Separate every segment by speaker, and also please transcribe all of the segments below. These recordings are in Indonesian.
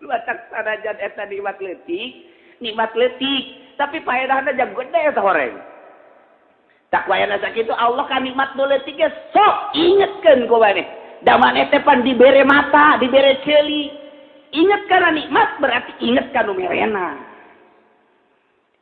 Speaker 1: Luatak sanajan eta nikmat leutik, tapi paedahna jang gede teh horeng. Tak wayana sakitu Allah ka nikmat nu leutik ge sok ingetkeun ku maneh. Da maneh teh pan dibere mata, dibere ceuli. Inget kana nikmat berarti inget ka nu merena.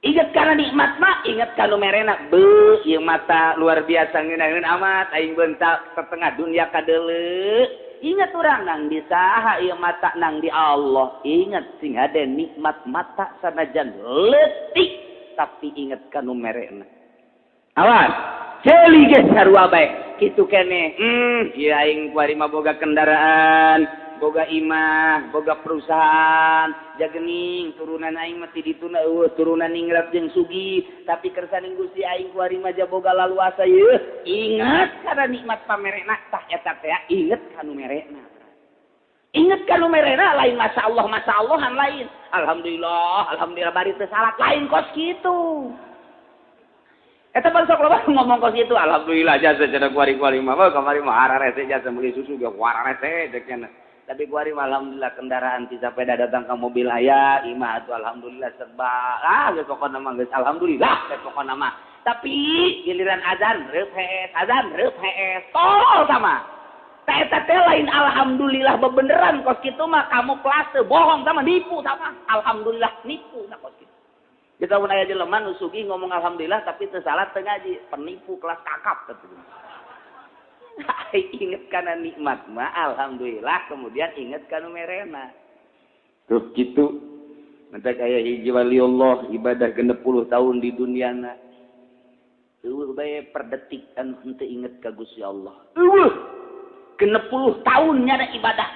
Speaker 1: Inget kana nikmat mah inget ka nu merena. Beuh ieu mata luar biasa ngeunaheun amat aing beuntak setengah dunia kadeuleu. Ingat orang nang di saha ieu mata nang di Allah. Ingat sing hade nikmat mata sanajan leutik tapi ingat kanu merena. Awas, ceuli ge sarua bae. Kitu keneh. Ieu aing kuari mah boga kendaraan, boga imah, boga perusahaan, jagening turunan aing mah ti dituna turunan ningrat jeung sugih, tapi kersaning Gusti aing kuari mah boga laluasa ieu. Ingat kana nikmat pamerena tah eta teh inget kanu merena. Inget kanu merena lain masyaallah-masyallahan lain. Alhamdulillah bari teu salat lain kos kitu. Eta pan sok loba ngomong kos kitu alhamdulillah jasa cenah kuari-kuari mah kamari mah hararese jasa meuli susu ge hararese dek cenah. Tapi kuari mah alhamdulillah kendaraan ti sepeda datang ke mobil aya, imah atuh alhamdulillah serba. Geus pokona mah geus alhamdulillah geus pokona mah. Tapi giliran azan reup hees, tol sama. Ta eta teh lain alhamdulillah bebeneran kos kitu mah kamu plase bohong sama nipu sama. Alhamdulillah nipu na kos kitu. Kita mun aya jelema nu sugih ngomong alhamdulillah tapi teu salat teu ngaji, penipu kelas kakap katanya. Ingat kana nikmat mah alhamdulillah kemudian ingat kana merena. Tuh gitu. Mentak aya hiji waliullah ibadah 60 tahun di duniana. Eueuh bae per detik anu henteu inget ka Gusti Allah. Eueuh 60 tahun nyada ibadah.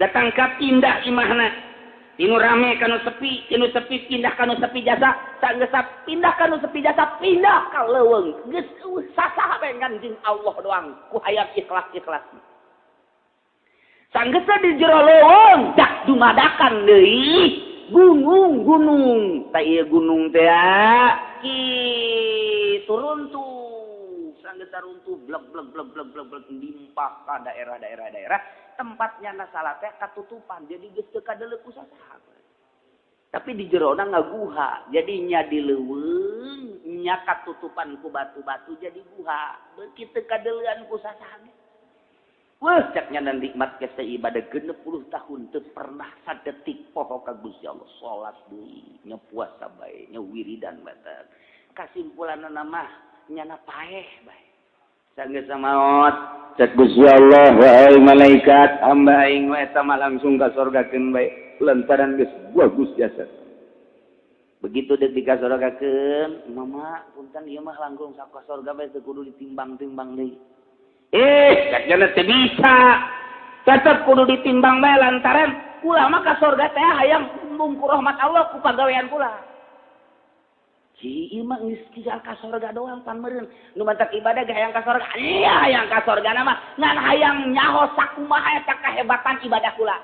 Speaker 1: Datang ka pindah imahna. Tinu rame kanu sepi, tinu sepi pindah kanu sepi jasa, sanggeus pindah kanu sepi jasa, pindah ka leuweung. Geus sasaha bae nganjing Allah doang ku hayang ikhlas-ikhlas. Sanggeus di jero leuweung dak dumadakan deui gunung-gunung. Ta ieu gunung teh ki turun tuh. Sanggeus runtuh blek limpah ka daerah-daerah tempatnya salat teh katutupan jadi geus teu kadeuleu ku sasaha. Tapi di jerona ngaguha jadi nya di leuweung nya katutupan ku batu-batu jadi guha beuki teu kadeuleuan ku sasaha. Weuh cak nya nikmat ke ibadah 60 tahun teu pernah sadetik poho ka Gusti Allah salat deui nya puasa bae nya wiridan bae. Kasimpulanna mah nyana paeh bae. Sanggeus samaot cek Gusti Allah wahai malaikat hamba aing mah eta mah langsung ka sorgakeun bae lantaran geus bagus jasa. Begitu deuk dikasorgakeun mama punten ieu mah langkung ka sorga bae teu kudu ditimbang-timbang deui. Sakjana teu bisa. Tetep kudu ditimbang bae lantaran kula mah ka sorga teh hayang mungku rahmat Allah ku pagawean kula. Si imah geus kisah ka sorga doang pan meureun. Nu mantak ibadah ge hayang ka sorga. Iya hayang ka sorgana mah ngan hayang nyaho sakumaha eta kahebatan ibadah kula.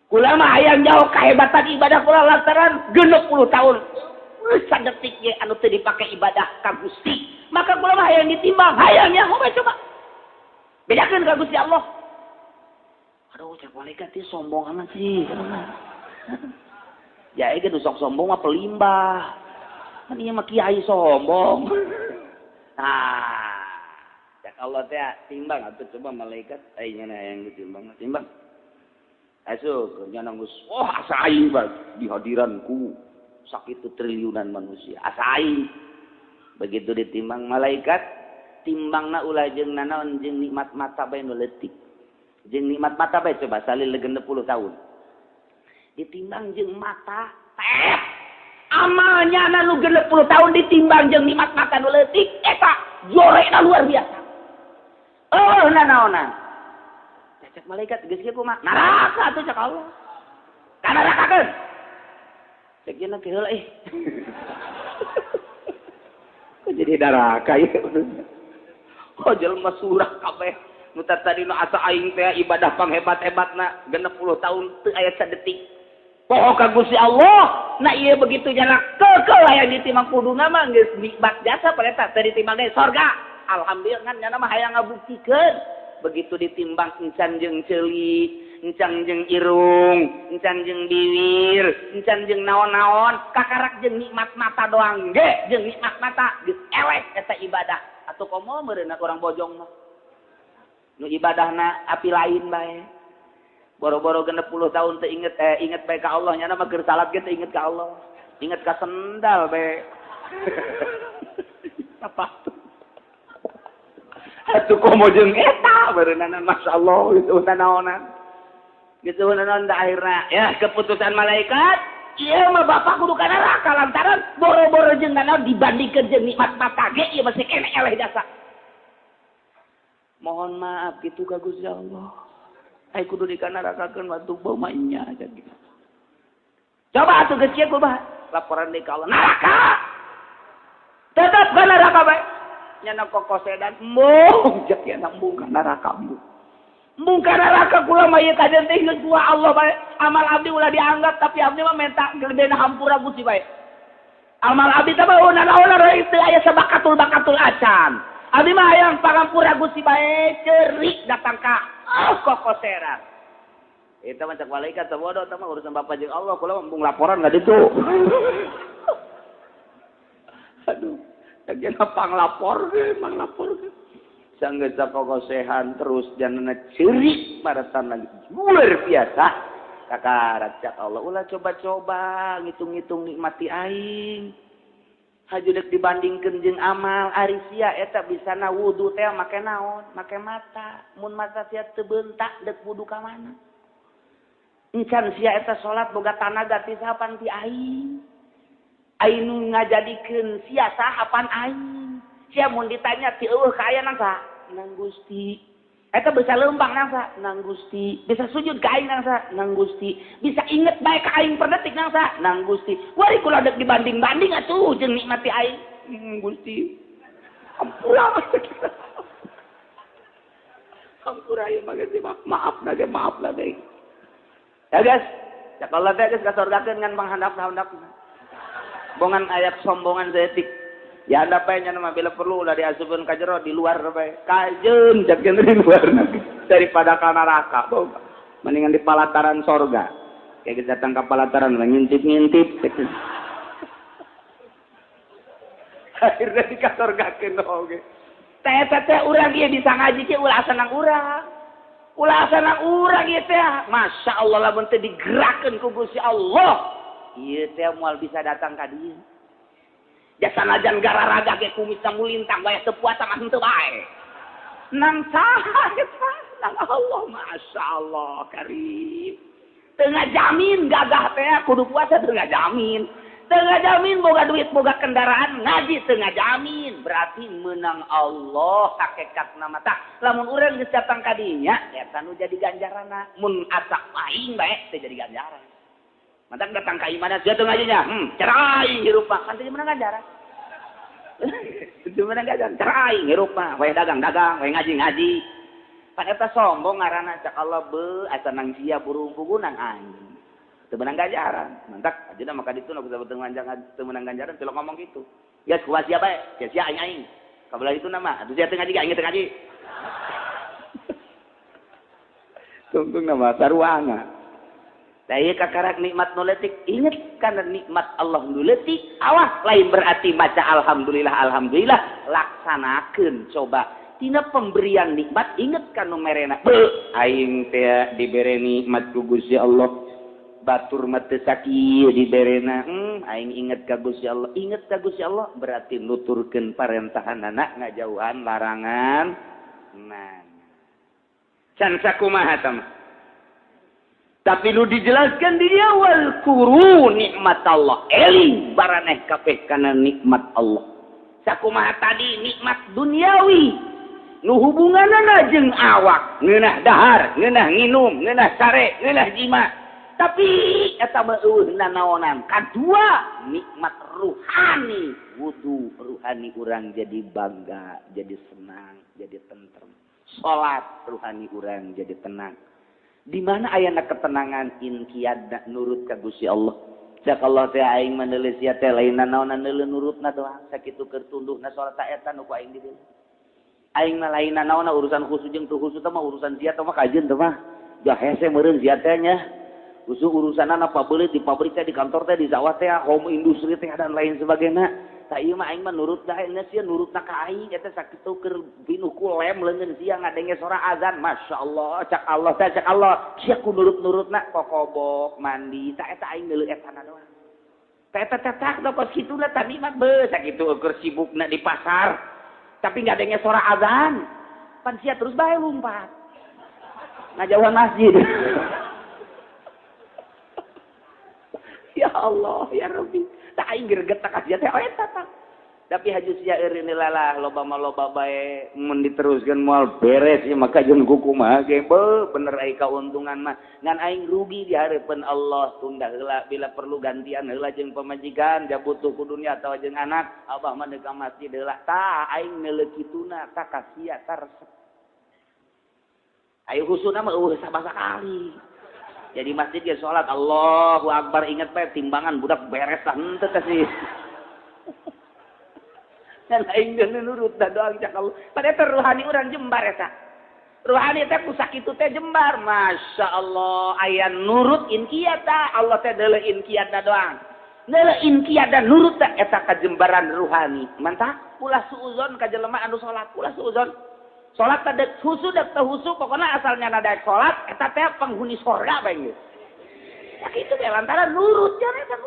Speaker 1: Kula mah hayang nyaho kahebatan ibadah kula lantaran 60 tahun. Sadetik ge anu teu dipake ibadah ka Gusti. Maka kula mah hayang ditimbang, hayang nyaho bae coba. Bedakeun ka Gusti Allah. Aduh cek malaikat ieu sombong amat sih. Ya ge nu sok sombong mah pelimbah. Kan ieu mah kiai sombong. Nah, cak Allah teh timbang atuh coba malaikat ai nya yang ditimbang. Timbang. Asuh nya nang geus asa aing bae di hadiranku sakitu triliunan manusia. Asa aing. Begitu ditimbang malaikat timbangna ulah jeung nanaon jeung nikmat mata bae nu leutik. Jeung nikmat mata bae coba salil 60 tahun. Ditimbang jeung mata teh amalnya anu 60 tahun ditimbang jeung nikmat mata nu leutik eta jorena luar biasa. Oh nanaonan cek malaikat geus kieu kumaha neraka atuh cek Allah ka nerakakeun cek yeuna ke heula kok jadi neraka ieu oh jelema surah kabeh nu tadi nu asa aing teh ibadah panghebat-hebatna 60 tahun teu aya sadetik poho ka Gusti Allah. Nah ieu begitu nya keukeul aya ditimbang kuduna mah geus nikmat jasa pada teh ditimbang deui sorga. Alhamdulillah kan nya mah hayang ngabuktikeun begitu ditimbang encan jeung ceuli, encan jeung irung, encan jeung bibir, encan jeung naon-naon, kakarak jeung nikmat mata doang ge, jeung nikmat mata geus eleh eta ibadah. Atuh komo meureunna urang bojong mah. Nu ibadahna api lain bae. Boro-boro 60 tahun teu inget bae ka Allah, nya mah keur salat ge teu inget ka Allah. Inget ka sendal bae. Apa tuh? Atuh komo jeung eta beunana masyaallah itu naonan. Gitu naon da akhirna ya keputusan malaikat, ieu mah bapak kudu ka neraka lantaran boro-boro jeung naon dibandingkeun jeung nikmat mata ge ieu masih kene eleh jasa. Mohon maaf gitu ka Gusti Allah. Ai kudu dikanarakakeun waktu bau mainnya aja gitu. Coba atuh geus kieu kumaha? Laporan deui ka Allah. Neraka. Tetap ka neraka bae. Nyana kokosedan mung jeung yen mung ka neraka mung. Mung ka neraka kula mah ieu kaden teh geus dua Allah bae. Amal abdi ulah dianggap tapi abdi mah menta gedena hampura Gusti bae. Amal abdi teh mah naon teu aya sabakatul acan. Abdi mah hayang pangampura Gusti bae ceurik datang ka kokoseran. Eta mah cak malaikat sabodo teh mah urusan Bapa jeung Allah kula mung laporan enggak ditu. Aduh, kajian panglapor ge. Sanggeus kokosehan terus janana ceurik maratan lagi. Luar biasa. Kakarat cak Allah ulah coba-coba ngitung-ngitung nikmati aing. Hajudeuk dibandingkeun jeung amal ari sia eta bisana wudu teh make naon? Make mata. Mun mata sia teu beuntak deuk wudu ka mana? Encan sia eta salat boga tanaga ti sapan ti aing. Aing nu ngajadikeun sia sahapan aing. Sia mun ditanya ti eueuh ka aya nang sa? Nang Gusti. Eta bisa leumbang nang sa? Nang Gusti. Bisa sujud ka aing nang sa? Nang Gusti. Bisa inget bae ka aing per detik nang sa? Nang Gusti. Wari kula deuk dibanding-banding atuh jeung nikmati aing. Gusti. Ampura. Ampura ieu mah geus maaf na deui. Ya guys, cak Allah teh geus kasorgakeun ngan panghandap-handapna. Bongan ayat sombongan seetik. Ya anda bae nya mah bila perlu ulah diasupkeun ka jero di luar bae. Kajeun jak di luar daripada ka neraka. Mendingan di palataran sorga. Kayak kita datang ke palataran ngintip-ngintip. Akhirnya dikasorgakeun oge. Teh urang ieu bisa ngaji ke ulah senang urang. Ulah senang urang ieu teh. Masya Allah lamun teh digerakkeun ku Gusti Allah. Ieu teh moal bisa datang ka dieu. Jasa najan gararaga ge kumis mulintang bae teu puasa mah henteu bae. Nang saha eta? Nang Allah masyaallah karim. Teu ngajamin gagah teh kudu puasa teu ngajamin. Teu ngajamin boga duit boga kendaraan ngaji teu ngajamin. Berarti meunang Allah hakikatna mah tah. Lamun urang geus datang ka dinya eta nu jadi ganjaranna. Mun asak aing bae teu jadi ganjaran. Mantak datang ka imana sia teu ngajinya. Cerai hirup mah kan teu menang ganjaran. Teu menang ganjaran. Cerai hirup mah we dagang-dagang, we ngaji-ngaji. Pan eta sombong ngaranna cak Allah beu asa nang sia burung pugunang aing. Teu menang ganjaran. Mantak ajeuna maka ditu nu teu menang ganjaran teu ngomong kitu. Ya kuat sia bae, sia aing. Kabelah itu nama, atuh sia teu ngaji aing teu ngaji. Tungtung nama saruanga. Saya kakarak nikmat nuletik, ingat karena nikmat Allah nuletik, awas lain berarti baca alhamdulillah, laksanakan coba. Tina pemberian nikmat, ingat kan numerena. Aing teh diberi nikmat ku Gusti Allah, batur mate sakieu diberena. Aing ingat ka Gusti Allah, berarti nuturkeun parentahanana ngajauhan larangan. Nah, can sakumaha tamah. Tapi lu dijelaskan di dia wal kuru nikmat Allah. Eling baraneh kabeh kana nikmat Allah. Sakumaha tadi nikmat duniawi. Nu hubunganana jeung awak, ngeunah dahar, ngeunah nginum, ngeunah sare, ngeunah jima. Tapi eta mah eueuh nanaonan. Kadua nikmat ruhani, wudu ruhani urang jadi bangga, jadi senang, jadi tentrem. Salat ruhani urang jadi tenang. Di mana ayana ketenangan inqiyad nurut ka Gusti Allah. Sak Allah teh aing maneuleus sia teh lain naon neuleun nurutna doang sakitu keur tunduhna salat eta nu ku aing di dieu. Aing mah lainna naonna urusan khusus jeung teu khusus mah urusan sia teh mah kajeun teh mah. Ja hese meureun sia teh nya. Khusus urusanna pabeuleut di pabrik teh di kantor teh di sawah teh home industri teh dan lain sebagainya. Tah ieu mah aing mah nurut da nya sia nurutna ka aing eta sakitu keur pinuh ku lem leungeun sia ngadenge suara azan. Masyaallah cak Allah teh cak Allah. Sia ku nurut-nurutna kokobok mandi tah eta aing neuleuh etana doang. Tah eta tetak da pas kituna tadi mah beuh sakitu keur sibukna di pasar. Tapi ngadenge suara azan. Pan sia terus bae lumpat. Ngajauhan masjid. Ya Allah, ya Rabbi. Tak aing greget tak asia teh eta tah. Tapi haju sia eureun lalah loba mah loba bae mun diteruskeun moal beres ieu maka jeung kumaha ge bener ai kauntungan mah ngan aing rugi di hareupeun Allah tunda heula bila perlu gantian heula jeung pamajikan da butuh ku dunya atawa jeung anak abah mah deuk ka masjid heula tah aing neuleuh kituna tah kasia tah resep. Ayo husuna mah sabasa kali. Jadi masjid ya sholat Allahu Akbar ingat bae timbangan budak beres lah henteu teh sih. Dan aing geus nurut da doang cak Allah. Pada teh ruhani urang Jembar eta. Ruhani teh ku sakitu teh Jembar. Masya Allah aya nurut inqiyat tah Allah teh deuleu inqiyat da doang. Deuleu inqiyat da nurut teh eta kajembaran ruhani. Mantap ulah suuzon ka jelema anu sholat ulah suuzon. Sholat teh husu dek teh husu pokoknya asalnya nadaek sholat eta teh penghuni surga bae geus. Ya kitu ge lantaran nurut jan eta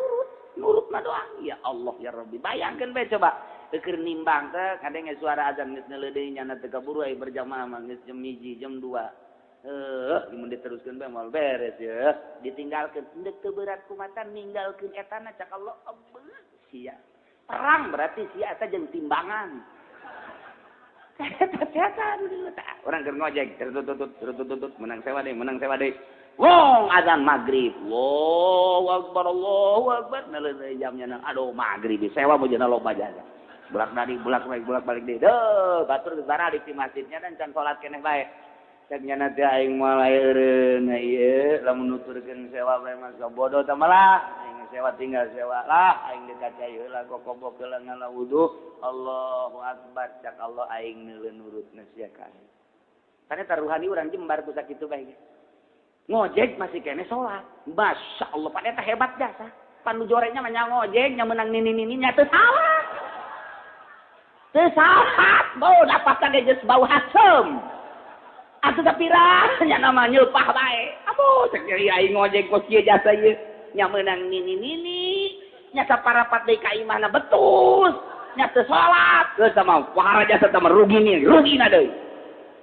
Speaker 1: nurut mah doang. Ya Allah ya Rabbi bayangkeun bae coba keur nimbang teh kadenge suara azan geus neuleuh deui nyana teu kaburu ai berjamaah mah geus jam 1 jam 2. Mun diteruskeun bae moal beres ya. Ditinggalkeun deuk teu berat kumatan ninggalkeun etana cak Allah sia. Perang berarti sia eta jeung timbangan. Setan dulu tak orang keur ngojek tertutut menang sewa deh wong azan maghrib Allahu akbar neuleuh jamnya nang aduh maghrib sewa bojana loba jaga bulak balik deui deuh batur geus balik di masjidnya dan can salat keneh bae cek nyana teh aing mah laeureun ieu lamun nuturkeun sewa bae mah bodoh tah malah sewa tinggal sewa lah aing dekat heula kokobok heula ngala wudu Allahu Akbar cak Allah aing neuleuh nurutna sia ka aing. Kana taruhani urang Jembar ku sakitu bae. Ngojek masih kene salat. Masyaallah pada eta hebat jasa. Panu jorenya mah nya ngojek nya meunang nini-nini nya teu salah. Teu salah. Bau dapat teh geus bau hasem. Atuh sapira nya nama nyelpah bae. Aduh cek aing ngojek kos kieu jasa ieu. Nya meunang nini-nini nya saparapat deui ka imahna betul nya teu salat geus sama pahara jasa teh rugina deui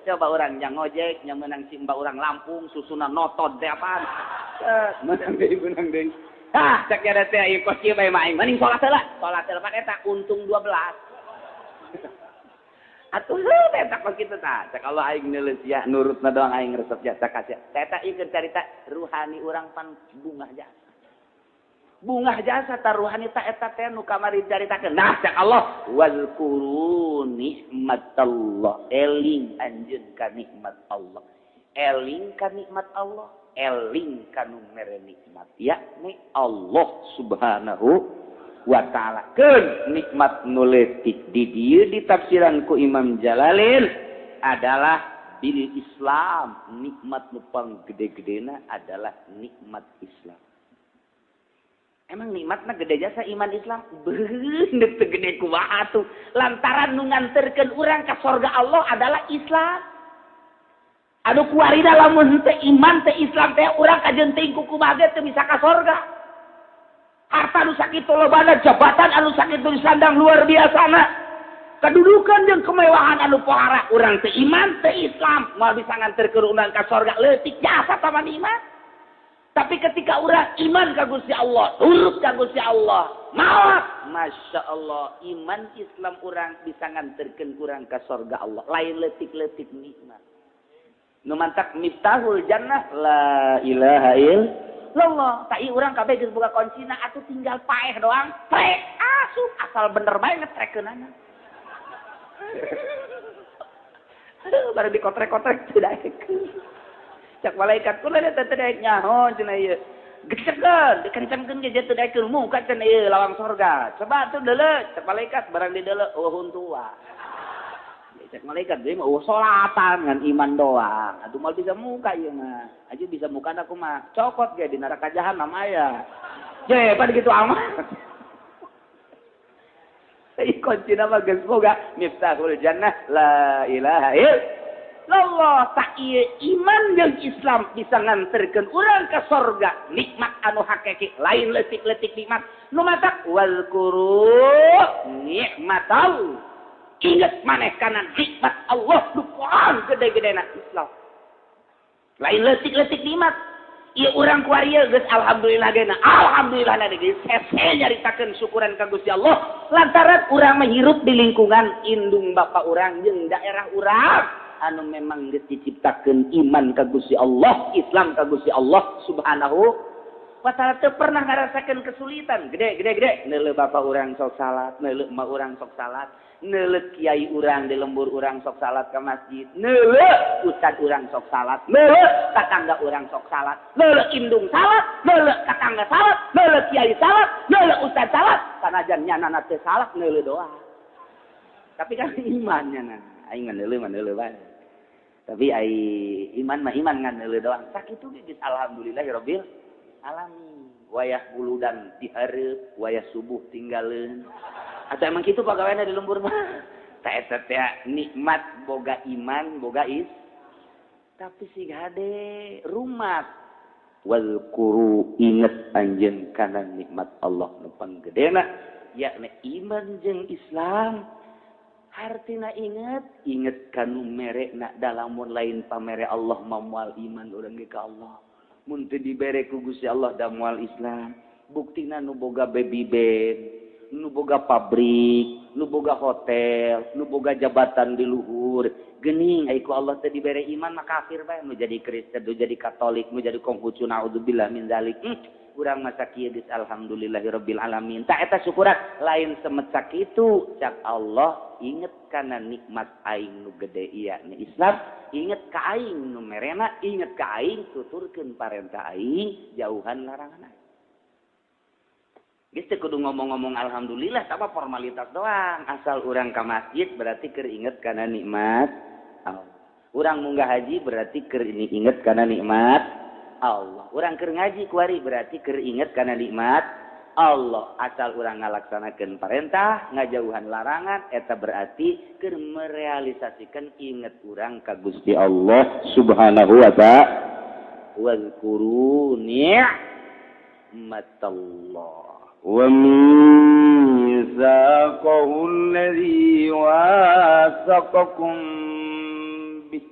Speaker 1: coba urang yang ngojek nya meunang si mbak urang Lampung susuna notot teh apaan menang deui cek nya teh ieu kos kieu bae mah aing mending salat heula pan eta untung 12 atuh eta kos kitu tah cek Allah aing neuleuh sia nurutna doang aing resep jasa kasih eta ieu keur carita ruhani urang pan bungah jasa taruhani ta eta teh nu kamari caritakeun nah cak Allah wazkuru nikmatallah eling anjeun ka nikmat Allah eling ka nikmat Allah eling ka nu mere nikmat yakni Allah subhanahu wa ta'ala keun nikmat nu leutik di dieu ditafsiran ku Imam Jalalain adalah bil Islam nikmat nu panggede-gedena adalah nikmat Islam. Emang nikmatna gede jasa iman Islam beundeuk teu gede kumaha atuh lantaran nu nganterkeun urang ka surga Allah adalah Islam. Anu kuarina lamun teu iman teu Islam teh urang kajenting ku kumaha ge teu bisa ka surga. Harta nu sakitu lobana jabatan anu sakitu disandang luar biasana. Kedudukan jeung kemewahan anu pohara urang teu iman teu Islam moal bisa nganterkeun urang ka surga leutik jasa taman iman. Tapi ketika orang iman ka Gusti Allah, nurut ka Gusti Allah, maaf, masya Allah, iman Islam orang bisa nganterkeun urang ka surga Allah. Lain leutik-leutik nikmat. Nu mantap miftahul jannah la ilaha illallah. Tai urang kabeh geus boga kuncina atuh tinggal paeh doang. Prek asup asal bener bae ngetrekeunana. Baru dikotrek-kotrek teu daekeun. Cak malaikat kula teh teu daek nyaho cenah ieu. Gecekeun, dikencengkeun ge teu daekeun muka cenah ieu lawang surga. Coba atuh deuleu, cak malaikat barang di deuleu uhun tua. Cek malaikat deui mah salatan ngan iman doang. Aduh mal bisa muka ieu mah. Aja bisa muka aku mah cokot ge di neraka jahanam aya. Je pan kitu amat. Kunci nama geus boga miftahul jannah la ilaha illallah. Tak ieu iman jeung Islam bisa nganterkeun urang ka surga. Nikmat anu hakiki lain leutik-leutik nikmat. Nu matak wal quru nikmatal. Ingat maneh kana nikmat Allah nu poan gede-gedena Islam. Lain leutik-leutik nikmat. Ieu urang kuarieu geus alhamdulillah geuna. Alhamdulillah na geus sese nyaritakeun syukuran ka Gusti Allah lantaran urang menghirup di lingkungan indung bapa urang jeung daerah urang anu memang geus diciptakeun iman ka Gusti Allah, Islam ka Gusti Allah Subhanahu wa ta'ala. Teu pernah ngarasakeun kesulitan. Gede neuleuh bapa urang sok salat, neuleuh emak urang sok salat. Neuleuh kiai urang di lembur urang sok salat ke masjid, neuleuh ustad urang sok salat, neuleuh tetangga urang sok salat, neuleuh indung salat, neuleuh tetangga salat, neuleuh kiai salat, neuleuh ustad salat, sanajan nyanana teh salat neuleuh doa. Tapi kan imannya nah, aing mah neuleuh bae. Tapi ai iman mah iman ngan neuleuh doang. Sakitu geus alhamdulillahirabbil alamin. Wayah buludan dihareup, wayah subuh tinggalin. Atau emang gitu pegawainya di lembur mah. Tak eta teh nikmat boga iman, boga is. Tapi si gade rumat. Wal quru inget anjeun kana nikmat Allah nu panggedena yakni iman jeung Islam. Hartina inget kanu merekna dalamun lain pamere Allah mamual iman urang ge ka Allah. Mun teu dibere ku Gusti Allah da moal Islam. Buktina nu boga baby band, nu boga pabrik, nu boga hotel, nu boga jabatan di luhur. Geuning ai ku Allah teu dibere iman mah kafir bae. Nu jadi Kristen, nu jadi Katolik, nu jadi Konghucu naudzubillah min zalik. Urang masa kieu geus alhamdulillahirabbil alamin. Ta eta syukuran lain semet sakitu cak Allah inget kana nikmat aing nu gede ieu ni Islam, inget ka aing nu merena, inget ka aing tuturkeun parentah aing, jauhan larangan aing. Geus teu kudu ngomong-ngomong alhamdulillah sama formalitas doang. Asal urang ka masjid berarti keur inget kana nikmat Allah. Urang munggah haji berarti keur inget kana nikmat Allah. Urang keur ngaji kuari berarti keur inget kana nikmat Allah. Asal urang ngalaksanakeun parentah, ngajauhan larangan, eta berarti keur merealisasikan inget urang ka Gusti Allah Subhanahu wa ta'ala. Wal quru ni'matallah. وَمِيثَاقَهُ الَّذِي وَاثَقَكُم بِهِ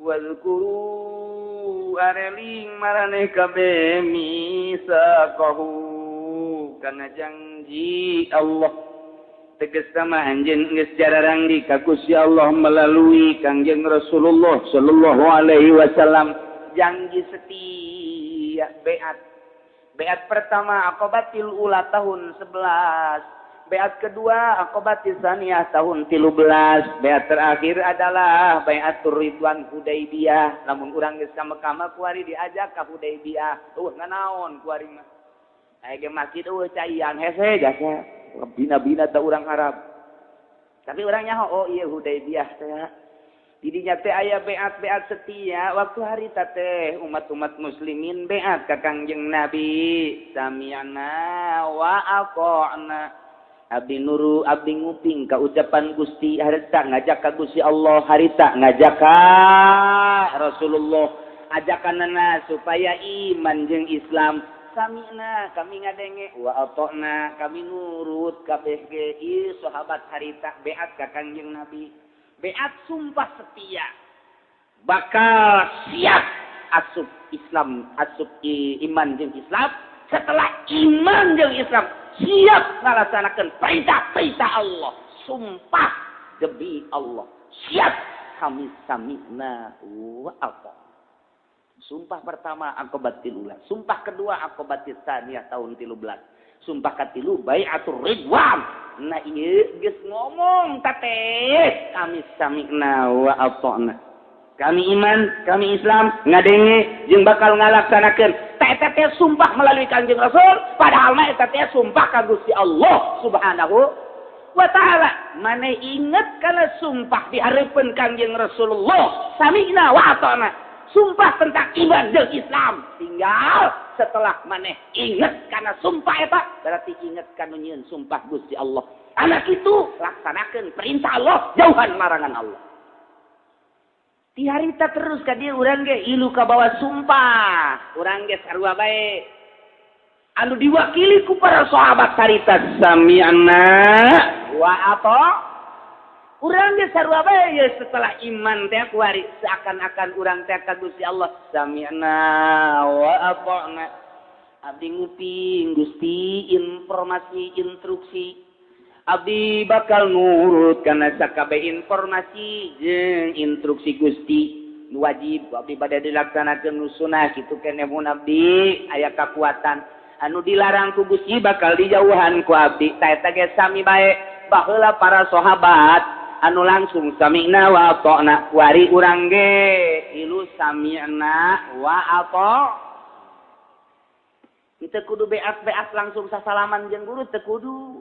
Speaker 1: وَاذْكُرُوا أَرَلِينَ maraneh kabeh misaqahu kana janji Allah tegas sama anjeun geus jararang di ka Gusti Allah melalui Kangjeng Rasulullah sallallahu alaihi wasallam. Janji setia beat. Beat pertama Aqabatil Ula tahun 11. Beat kedua Aqabatis Tsaniyah tahun 13. Beat terakhir adalah Baiatur Ridwan Hudaybiyah. Lamun urang geus ka Mekah kuari diajak ka Hudaybiyah. Nganaon kuari mah. Aya ge masjid caian hese jasa. Bina-bina teh urang Arab. Tapi urang nyaho oh ieu Hudaybiyah teh. Didinya teh aya beat setia waktu hari teh umat-umat muslimin beat ka Kangjeng Nabi sami'na wa ata'na. Abdi nuru abdi nguping ka ucapan Gusti harita ngajak ka Gusti Allah, harita ngajak ka Rasulullah, ajakanana supaya iman jeung Islam. Sami'na kami ngadenge wa ata'na kami nurut kabeh ge ieu sahabat harita beat ka Kangjeng Nabi. Beat sumpah setia bakal siap asup Islam, asup iman jeung Islam. Setelah iman jeung Islam siap ngalaksanakeun perintah-perintah Allah. Sumpah demi Allah siap kami sami'na wa ata'na. Sumpah pertama Aqabatil Ula, sumpah kedua Aqabatis Tsaniyah tahun 13. Sumpah katilu Baiatur Ridwan. Nah ieu geus ngomong tateh kami sami'na wa ata'na. Kami iman, kami Islam, ngadenge jeung bakal ngalaksanakeun. Eta teh sumpah melalui Kanjeng Rasul, padahal mah eta teh sumpah ka Gusti Allah Subhanahu wa ta'ala. Maneh inget kana sumpah di hareupeun Kangjeng Rasulullah. Sami'na wa ata'na. Sumpah tentang iman dan Islam. Tinggal setelah maneh inget kana sumpah eta berarti inget kana nyieun sumpah Gusti Allah. Anak itu laksanakeun perintah Allah, jauhan larangan Allah. Ti harita terus ka dieu urang ge ilu ka bawa sumpah. Urang ge sarua bae. Anu diwakili ku para sahabat harita sami'na wa ata'na. Urang ge sarua bae ya setelah iman teh kuari seakan-akan urang teh ka Gusti Allah sami'na wa ata'na. Abdi nguping Gusti informasi instruksi. Abdi bakal nurut kana sakabeh informasi jeung instruksi Gusti. Nu wajib abdi bade dilaksanakeun sunah kitu keneh mun abdi aya kakuatan. Anu dilarang ku Gusti bakal dijauhan ku abdi. Ta eta ge sami bae baheula para sahabat anu langsung sami'na wa ata'na wari urang ge ilu sami'na wa ata'na. Teu kudu beat langsung sasalaman jeung guru teu kudu.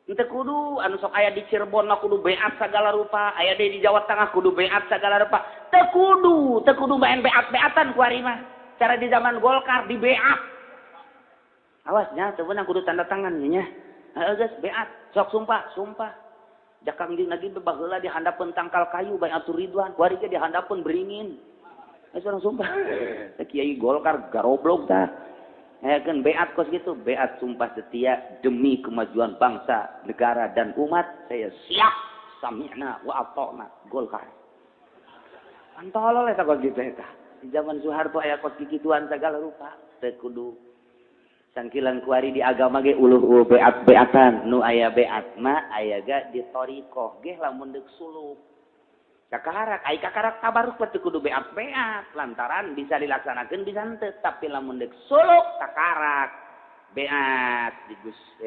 Speaker 1: Teu kudu anu sok aya di Cirebon mah kudu beat sagala rupa, aya di Jawa Tengah kudu beat sagala rupa. Teu kudu main beat-beatan ku ari mah. Cara di zaman Golkar di beat. Awas nya teu beunang kudu tanda tangan nya. Heeh geus beat, sok sumpah. Jakang jeung lagi baheula di handapeun tangkal kayu Baiatur Ridwan, kuari ge di handapeun beringin. Geus urang sumpah. Kiai Golkar garoblok tah. Kan beat kos gitu, beat sumpah setia demi kemajuan bangsa, negara dan umat. Saya siap sami'na wa ata'na Golkar. Antolol eta kos gitu eta. Di zaman Soeharto aya kos kikituan segala rupa. Teu kudu sangkilan kuari di agama ge uluh beat-beatan nu aya beat mah aya ga di thariqah ge lamun deuk suluk kakarak ai kakarak tabaruk teh kudu beat lantaran bisa dilaksanakeun bisa henteu tapi lamun deuk suluk kakarak beat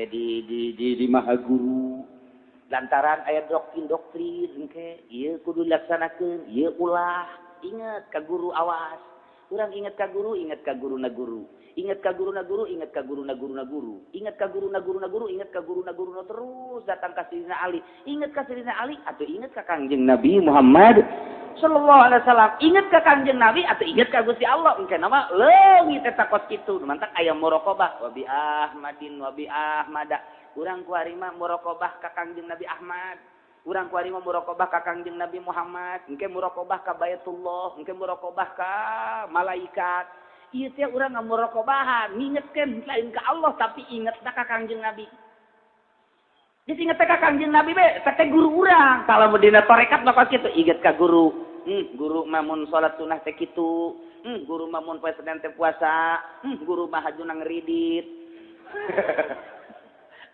Speaker 1: di maha guru lantaran aya doktrin engke ieu kudu dilaksanakeun ieu ulah inget ka guru awas urang inget ka guru na guru. Ingat ka guru na guru, ingat ka guru na guru na guru. Ingat ka guru na guru na guru, ingat ka guru na guru na terus datang ka Sayyidina Ali. Ingat ka Sayyidina Ali atau ingat ka Kangjeng Nabi Muhammad sallallahu alaihi wasallam. Ingat ka Kangjeng Nabi atau ingat ka Gusti Allah. Engke nama leungit eta kos kitu. Mantak aya muraqabah wa bi Ahmadin wa bi Ahmada. Urang ku ari mah muraqabah ka Kangjeng Nabi Ahmad. Urang ku ari mah muraqabah ka Kangjeng Nabi Muhammad. Engke muraqabah ka Baitullah, engke muraqabah ka malaikat. Ieu teh urang ngamuraqabahan, ngingetkeun lain ka Allah tapi ingetna ka Kangjeng Nabi. Jadi inget ka Kangjeng Nabi be, teh guru urang. Kalau dina tarekat mah kitu, inget ka guru. Guru mamun salat sunah teh kitu. Guru mamun poe Senin teh puasa. Guru mah hajuna ngridit.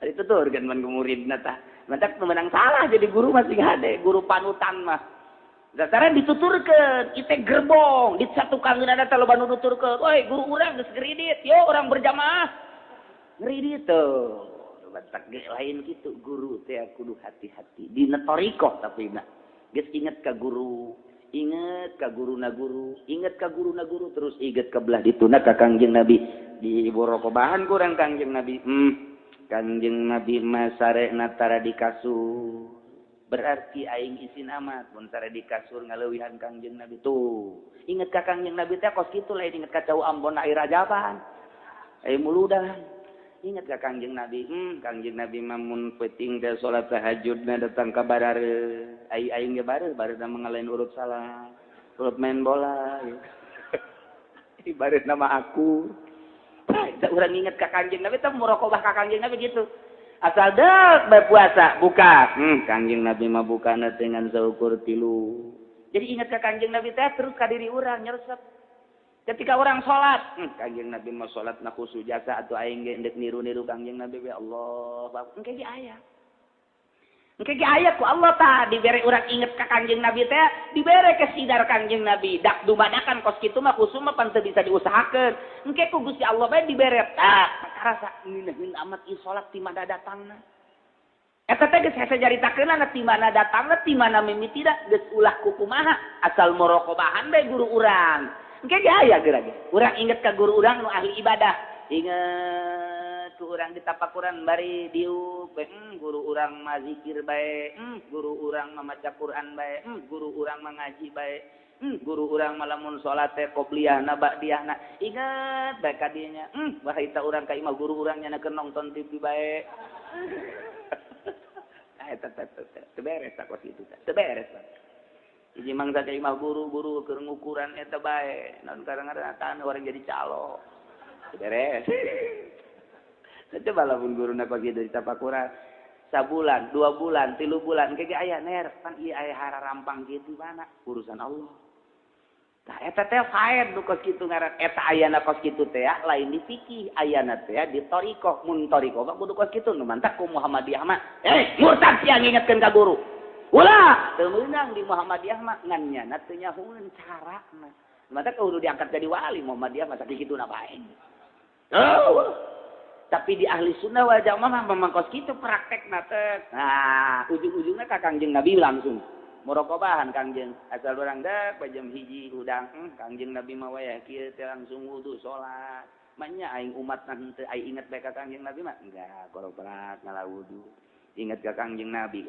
Speaker 1: Ari tuturkeun mun muridna tah. Mantak menang salah jadi guru masih hade, guru panutan mah. Dataran dituturkeun, kita gerbong, disatukan ada loba nu nuturkeun. Oi, guru urang geus ngridit, yo orang berjamaah. Ngridit tuh. Batak ge lain kitu guru teh kudu hati-hati. Dina thariqah tapi na. Geus inget ka guru, inget ka guru na guru, inget ka guru na guru terus inget ka belah dituna ka Kangjeng Nabi. Di borokobahan kurang Kangjeng Nabi. Kangjeng Nabi mah sarena tara di kasur. Berarti aing isin amat mun tara di kasur ngaleuwihan Kangjeng Nabi tuh. Inget ka Kangjeng Nabi teh kos kitu lain inget ka cau Ambon air rajaban. Ai muludan. Inget ka Kangjeng Nabi. Kangjeng Nabi mah mun peuting teh salat tahajudna datang ka barare. Aing ge bareu mangalain urut salah. Urut main bola. Ibarat nama aku. Urang inget ka Kangjeng Nabi teh muraqabah ka Kangjeng Nabi gitu. Asal deuk berpuasa buka. Kangjeng Nabi mah bukana dengan saukur 3. Jadi ingat ke Kangjeng Nabi teh terus ka diri urang nyeresep. Ketika orang salat, Kangjeng Nabi mah salat na khusyuk jasa atuh aing ge endek niru-niru Kangjeng Nabi ya Allah. Engke ge aya. Engke ge aya ku Allah tah dibere urang inget ka Kangjeng Nabi teh, dibere kesidar Kangjeng Nabi. Dak dumadakan kos kitu mah khusus mah pan teu bisa diusahakeun. Engke ku Gusti Allah bae dibere tah karasa ngeuneun amat ieu salat ti mana datangna. Eta teh geus hese jaritakeunna ti mana datangna ti mana mimitidak geus ulah ku kumaha asal muraqabahan bae guru urang. Engke ge aya geura ge. Urang inget ka guru urang nu ahli ibadah. Inget ku urang ditapakuran bari diuk guru urang mah zikir bae guru urang mah maca Quran bae guru urang mah ngaji bae guru urang mah lamun salat teh qobliyahna ba'diyahna ingat bae ka dieu nya bahita urang ka imah guru urang nya nonton TV bae eta teh beres tak kos itu teh beres hiji mangsa ka imah guru keur ngukuran eta bae naon kadang-kadang atan orang jadi calo beres. Coba lamun guruna kok kitu ditapakuran sabulan, 2 bulan, 3 bulan kege aya ner pan ieu aya hararampang kitu mana urusan Allah. Tah eta teh faed nu kos kitu ngaran eta ayana kos kitu teh lain di fikih ayana teh di thariqah mun thariqah mah kudu kos kitu nu mantap ku Muhammadiyah mah murtad sia ngingetkeun ka guru. Ulah teu meunang di Muhammadiyah mah ngan nyana teu nyahoeun carana. Mantap kudu diangkat jadi wali Muhammadiyah mah sakituna bae. Oh, tapi di ahli sunnah wal jamaah memang kos gitu praktek nate. Nah, ujung-ujungnya ka Kangjeng Nabi langsung. Murokobahan Kangjeng. Asal orang dak jam hiji udang Kangjeng Nabi mah wayah kieu teh langsung wudu salat. Manya aing umat teu aing inget bae ka Kangjeng Nabi mah enggak korobrak ngala wudu. Ingat ka Kangjeng Nabi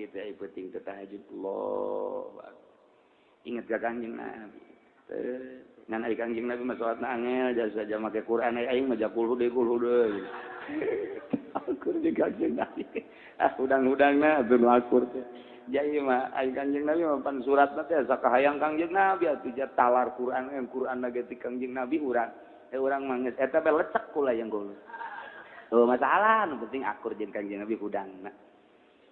Speaker 1: teh aya penting teh tahajud Allah. Ingat ka Kangjeng Nabi. Ngan ari Kangjeng Nabi mah salatna angel jasa aja make Quran aing mah jakul deui. Akur di Kangjeng Nabi. Udang-udangna atuh nu akur teh. Jadi mah aing Kangjeng Nabi mah pan suratna teh sakahayang Kangjeng Nabi atuh ja talar Quran ge ti Kangjeng Nabi urang. Urang mah geus eta bae lecek kula yang gol. Tuh masalah nu penting akur jeung Kangjeng Nabi udangna.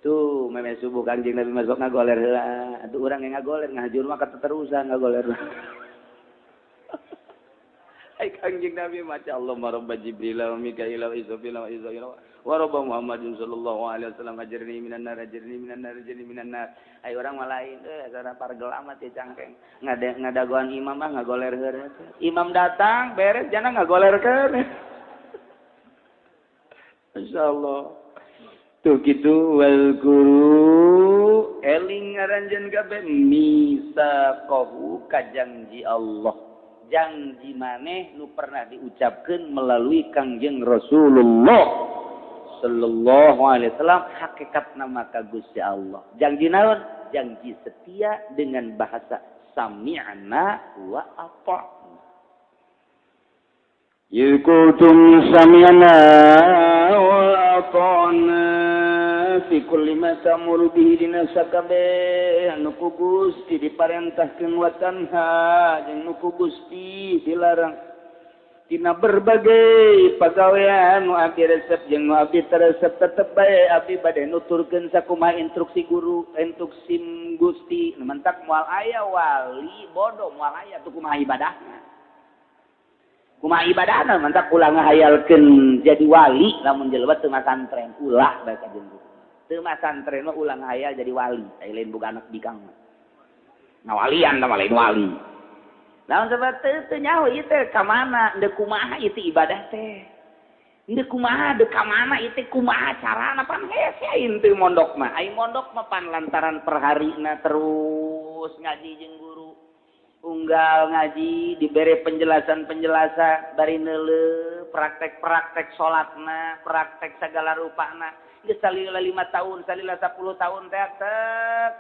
Speaker 1: Tuh meme subuh Kangjeng Nabi masuk ngagoler heula. Atuh urang yang ngagoler ngajur mah keterusan ngagoler. Ai Kangjeng Nabi maca Allah marabba Jibril wa Mikail wa Israfil wa Israil wa rabba Muhammadin sallallahu alaihi wasallam ajirni minan nar ai orang mah lain asana pargel amat teh cangkeng ngadagoan imam mah ngagoler heureuh imam datang beres jana ngagolerkeun masyaallah tuh kitu wal guru eling ngaranjeun kabeh misaqahu kajanji Allah janji maneh nu pernah diucapkeun melalui Kangjeng Rasulullah sallallahu alaihi wasallam hakikatna maka Gusti Allah. Janji naon? Janji setia dengan bahasa sami'na wa ata'na. Yukutum sami'na wa ata'na fi kulli ma tamuru bihi dina sakabeh anu ku Gusti diparentahkeun wa tanha jeung nu ku Gusti dilarang tina berbagai pagawean nu abdi resep jeung nu abdi teresep tetep bae abdi bade nuturkeun sakumaha instruksi guru instruksi Gusti nu mentak moal aya wali bodoh moal aya teu kumaha ibadahna kumaha ibadahna mentak ulah ngahayalkeun jadi wali lamun jelema teu masantren ulah bae ka jeung teu masantren mah ulah ngahayal jadi wali lain boga anak bikang ngawalian mah lain wali. Naon sebab teu nyaho ieu teh ka mana deuk kumaha ieu teh ibadah teh. Deuk kumaha deuk ka mana ieu teh kumaha carana pan hese aing teu mondok mah. Aing mondok mah pan lantaran perharina terus ngaji jeung guru. Unggal ngaji dibere penjelasan-penjelasan bari neuleuh praktek-praktek salatna, praktek sagala rupana. Geus salila 5 tahun, salila 10 tahun teh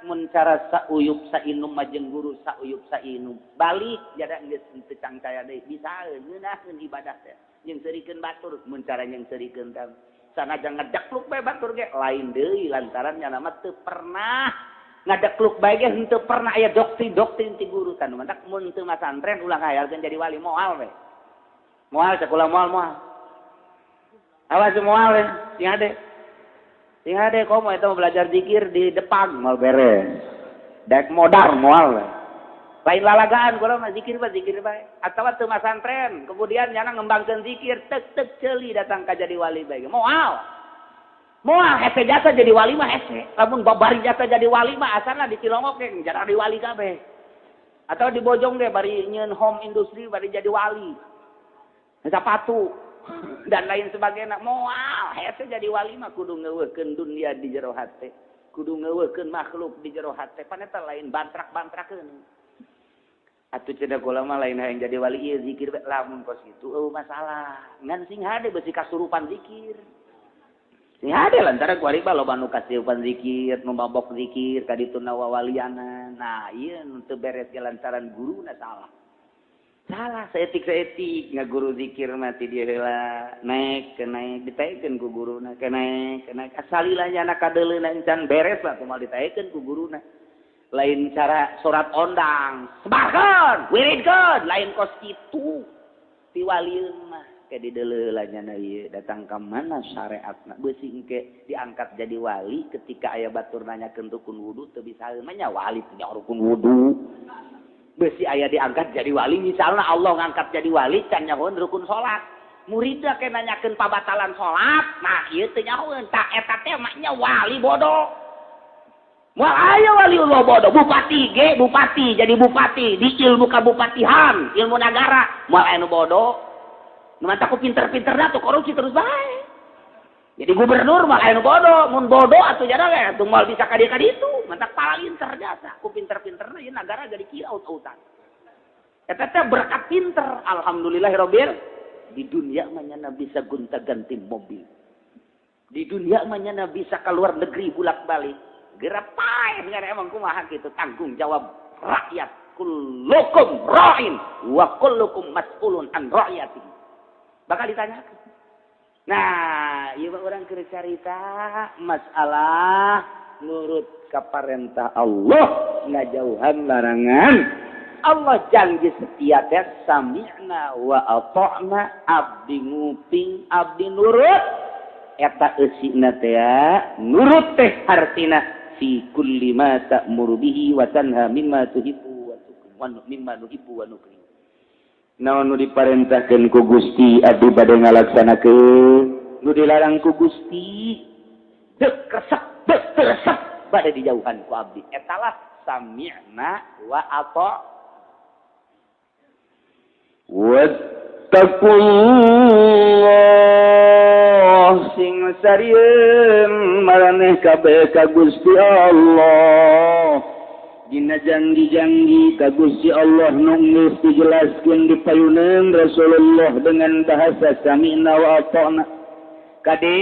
Speaker 1: mun cara sauyup sainum mah jeung guru sauyup sainum. Balik jada geus teu cangcaya deui bisaeun ngeunaheun ibadah teh. Jeung serikeun batur mun cara yang serikeun teh. Sanajan ngadekluk bae batur ge lain deui lantaran nya mah teu pernah ngadekluk bae ge henteu pernah aya doktrin ti guru kan mantak mun teu masantren ulah ngayalkeun jadi wali moal we. Moal sakulah moal. Awas moal we sing ade. Sing ade komo eta belajar zikir di depan mal beres. Daek modar moal. Lain lalagaan kulo mah zikir bae. Atawa teu masantren, kemudian nyana ngembangkeun zikir tek ceuli datang ka jadi wali bae. Moal hese jasa jadi wali mah hese. Lamun babari jasa jadi wali mah asalna di Cilongok ge jadi wali kabeh. Atau di Bojong ge bari nyeun home industry bari jadi wali. Sepatu dan lain sebagainya moal hese jadi wali mah kudu ngeuweukeun dunia di jero hate kudu ngeuweukeun makhluk di jero hate pan eta lain bantrak-bantrakeun Atuh cenah kula mah lain hayang jadi wali ieu zikir lamun kos kitu masalah. Ngan sing hade beusi kasurupan zikir. Sing hade lantaran ku ari loba nu kasurupan zikir, nu mabok zikir ka ditu nawawaliana. Nah, ieu nu teu beres ge lantaran guruna salah. Salah saeutik ngaguru zikir mah ti dieu heula naik ditaekeun ku guruna ke naik asalilah nya kadeuleuna encan beres lah kumaha ditaekeun ku guruna. Lain cara surat ondang sebarkan wiridkeun lain kos kitu ti walieun mah ke dideuleulannya ieu datang ka mana syariatna beusi engke diangkat jadi wali ketika aya batur nanyakeun rukun wudu teu bisa mah nya wali teh rukun wudu beusi aya diangkat jadi wali misalna Allah ngangkat jadi wali can nyahoeun rukun salat muridna ke nanyakeun pabatalan salat nah ieu teu nyahoeun tak eta teh mah nya wali bodoh. Moal aya waliullah bodoh bupati jadi bupati di ilmu kabupatihan ilmu negara moal aya nu bodoh nu mantap ku pinter-pinterna tuh korupsi terus bae jadi gubernur moal aya nu bodoh mun bodoh atuh jada we atuh moal bisa ka dieu ka ditu mantap palinter jasa ku pinter-pinterna ieu negara jadi kieu aut-autan eta teh berkat pinter alhamdulillahirabbil di dunia mah nya bisa gonta-ganti mobil di dunia mah nya bisa ka luar negeri bolak-balik gerapae dengan emang kumaha gitu tanggung jawab rakyat kullukum ra'in wa kullukum mas'ulun an ra'yatihi bakal ditanyakan nah ieu urang keur carita masalah nurut ka parentah Allah ngajauhan larangan Allah janji setia teh sami'na wa ata'na abdi nguping abdi nurut eta eusina teh nurut teh artina fi kulli ma ta'muru bihi wa tanha mimma tuhibbu wa mimma nuhibbu wa nukri. Naon nu diparentahkeun ku Gusti abdi bade ngalaksanakeun, nu dilarang ku Gusti teu kresep teu resep bade dijauhan ku abdi. Etalah sami'na wa ata. Wattaqullah sing sarieun maraneh kabeh ka Gusti Allah dina janji-janji ka Gusti Allah nu geus dijelaskeun di payuneun Rasulullah dengan bahasa sami'na wa ata'na kade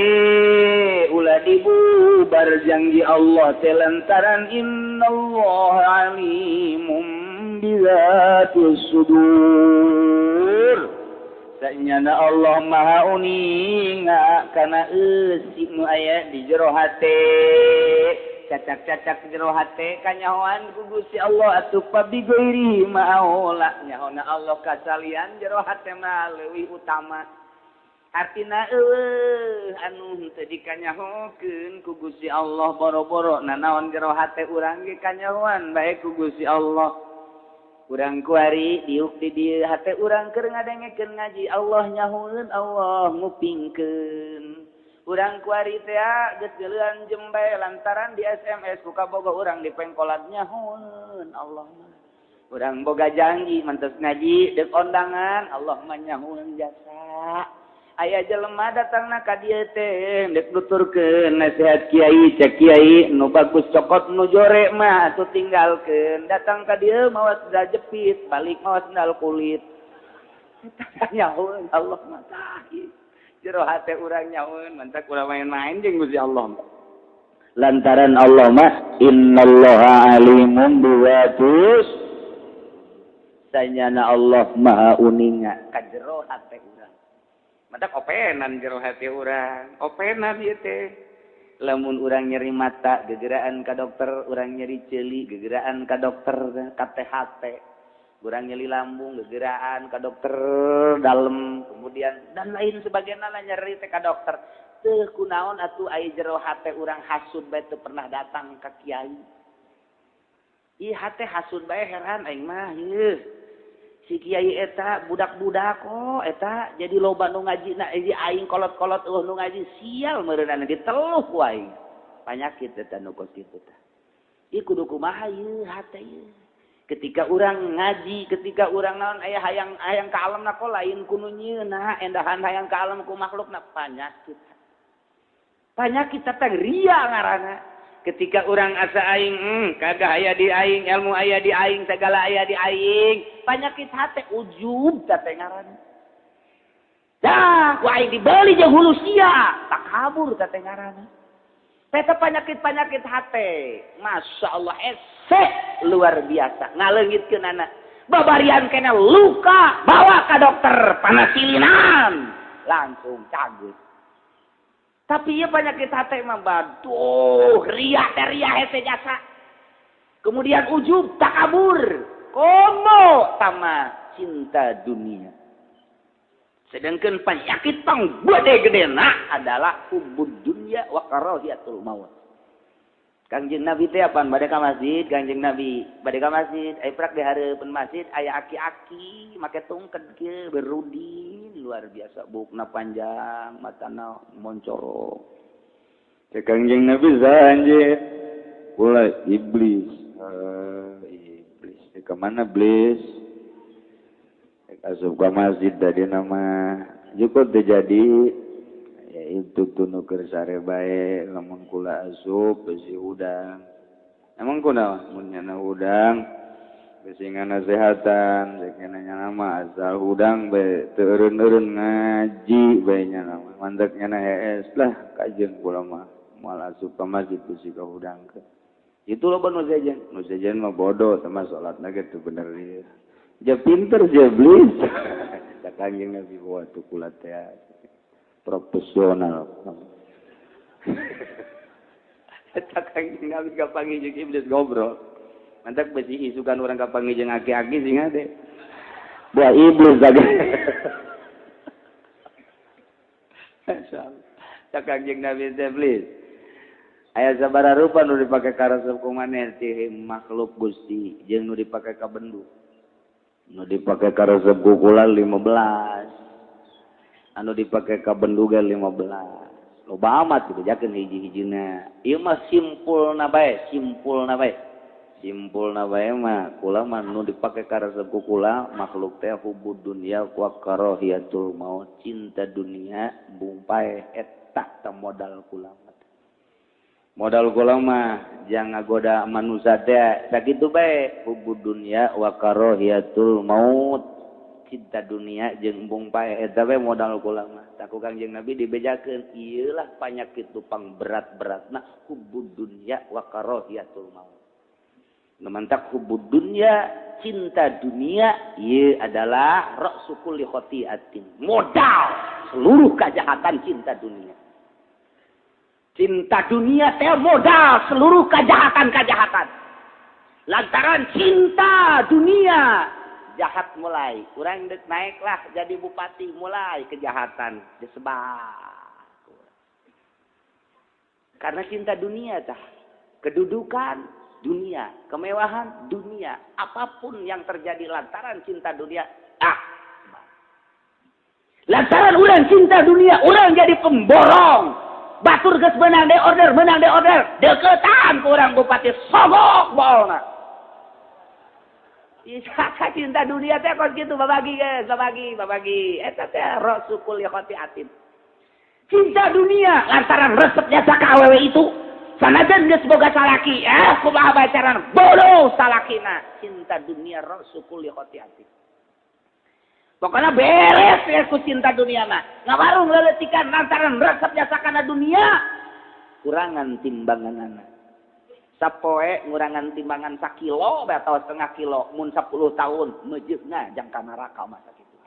Speaker 1: ulah dibubar janji Allah teh lantaran innallaha alimum bizatis sudur sanyana Allah maha uninga kana eusi nu aya di jero hate cacak-cacak jero hate kanyahoan ku Gusti Allah atuh pabigoiri maola nyahona Allah kasalian jero hate mah leuwih utama artina anu teu dikanyahokeun ku Gusti Allah boro-boro nanaon jero hate urang ge kanyahoan bae ku Gusti Allah urang kuari diuk di dieu hate urang keur ngadengekeun ngaji Allah nyahoeun Allah ngupingkeun urang kuari teh geus geuleuan jembe lantaran di SMS ku kaboga urang di pengkolat nyahoeun Allah mah urang boga janji mantes ngaji deuk ondangan Allah mah nyahoeun jasa aya jelema datangna ka dieu teh deuk nuturkeun nasihat kiai cek kiai nu bagus cokot nu jore mah atuh tinggalkeun datang ka dieu mawa sendal jepit balik mawa sendal kulit nyahoeun Allah mah tah jero hate urang nyahoeun mantak urang main-main jeung Gusti Allah lantaran Allah mah innallaha alimun biwatus sanyana Allah maha uninga ka jero hate urang matak openan jero hati urang openan ieu teh lamun urang nyeri mata gegeraan ka dokter urang nyeri ceuli gegeraan ka dokter ka THT urang nyeri lambung gegeraan ka dokter dalem kemudian dan lain sebagainya nyeri teh ka dokter teu kunaon atuh aya jero hate urang hasud bae teu pernah datang ka kiai ieu hate hasud bae heran aing mah ieu si kiai eta budak-budak kok eta jadi loba nu ngajina ieu aing kolot-kolot nu ngaji sial meureunana diteluh ku aing panyakit eta nu kos kitu teh ieu kudu kumaha ieu hate ieu ketika urang ngaji ketika urang naon aya hayang ka alemna kok lain ku nu nyieunna endahan hayang ka alam ku makhlukna panyakit teh ria ngaranna Ketika orang asa aing, kagak aya di aing, ilmu aya di aing, segala aya di aing. Penyakit hati ujub teh ngaranna. Dah, ku aing dibeli jeung hulu sia, tak kabur teh ngaranna. Eta penyakit-penyakit hati. Masya Allah, ese luar biasa. Ngaleungitkeun anak. Babarian kena luka, bawa ke dokter, panasilinan. Langsung cageut. Tapi ieu penyakit hati mah baduh, ria hese jasa. Kemudian ujub, takabur. Komo tama cinta dunia. Sedangkan penyakit pang gede-gedena adalah hubbud dunya wa karahiyatul maut. Kangjeng Nabi teh apaan bade ka masjid, Kangjeng Nabi bade ka masjid, aya prak di hareupeun masjid aya aki-aki make tungked kieu berudin luar biasa, bukna panjang, matana moncorok. Teh Kangjeng Nabi sanje ulah iblis. Iblis. Ke mana iblis? Asup ka masjid tadi nama cukup terjadi ya itu tunu keur sare bae lamun kula asup besi udang emang kunaon mun nyana udang besi nganasehatan sakenanya nama asal udang bae teu eureun-eureun ngaji bae nyana mandek nyana hees lah kajeun kula mah moal asup ka masjid besi ka udang ke itu loba nu sejen mah bodoh sama salatna ge teu bener ieu. Ja pinter ja iblis. Kangjeng Nabi bawa tukula teh profesional. Kangjeng Nabi kapanggih jeung iblis ngobrol. Mantak besi isukan urang kapanggih jeung aki-aki sing ade. Buah iblis daga. Masyaallah. Kangjeng Nabi iblis. Aya sabaraha rupa nu dipake karesep ku maneh ti makhluk Gusti jeung nu dipake ka bendu. Anu dipake ka resep kukula 15. Anu dipake ka bendu ge 15. Loba amat dibejakeun hiji-hijina. Ieu mah simpulna bae. Simpulna bae mah kula mah nu dipake ka resep kukula makhluk teh hubbud dunya wa karahiyatul maut. Cinta dunia bungpae eta teh modal kula. Modal kula mah jang ngagoda manusia teh sakitu bae hubbud dunya wa karahiyatul maut cinta dunia jeung embung pae eta bae modal kula mah taku Kangjeng Nabi dibejakeun ieu lah panyakit tupang berat-beratna hubbud dunya wa karahiyatul maut namantak hubbud dunya cinta dunia ieu adalah ra'su kulli khati'atin modal seluruh kejahatan cinta dunia. Cinta dunia teh modal seluruh kejahatan-kejahatan. Lantaran cinta dunia jahat mulai. Urang dek naiklah jadi bupati mulai kejahatan disebar. Karena cinta dunia tah. Kedudukan dunia, kemewahan dunia, apapun yang terjadi lantaran cinta dunia. Lantaran urang cinta dunia, urang jadi pemborong. Batur geus menang de order. Deketan ku urang bupati sogok bolna. Isa cinta dunia teh kos kitu babagi geus, babagi. Eta teh ra'su kulli khati'atin. Cinta dunia lantaran resep jasa ka awewe itu. Sanajan geus boga salaki, kumaha bacaran bodoh salakina. Cinta dunia ra'su kulli khati'atin. Pokoknya beres ya ku cinta dunia mah. Ngawarung leletikan lantaran resep jasa kana dunia. Kurangan timbangan anak. Sapoe ngurangan timbangan 1 kilo atau setengah kilo. Mun 10 tahun mejeugna jang ka neraka mah sakitu.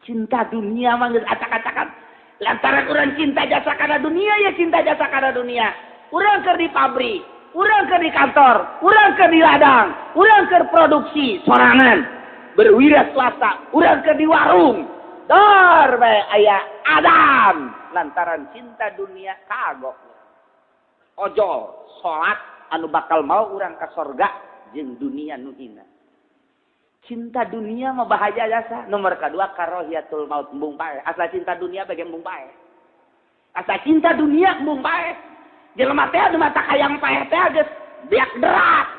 Speaker 1: Cinta dunia mah geus acak-acakan. Lantaran urang cinta jasa kana dunia ya cinta jasa kana dunia. Urang keur di pabrik, urang keur di kantor, urang keur di ladang, urang keur produksi sorangan. Berwira swasta, urang ke di warung, dor bae aya adam lantaran cinta dunia kagok. Ojol salat anu bakal mau urang ka sorga jeung dunia nu hina. Cinta dunia mah bahaya jasa. Nomor kedua karahiyatul maut embung pae. Asa cinta dunia bage embung pae. Asa cinta dunia embung pae. Jelema teh anu mata hayang pae teh geus beak derat.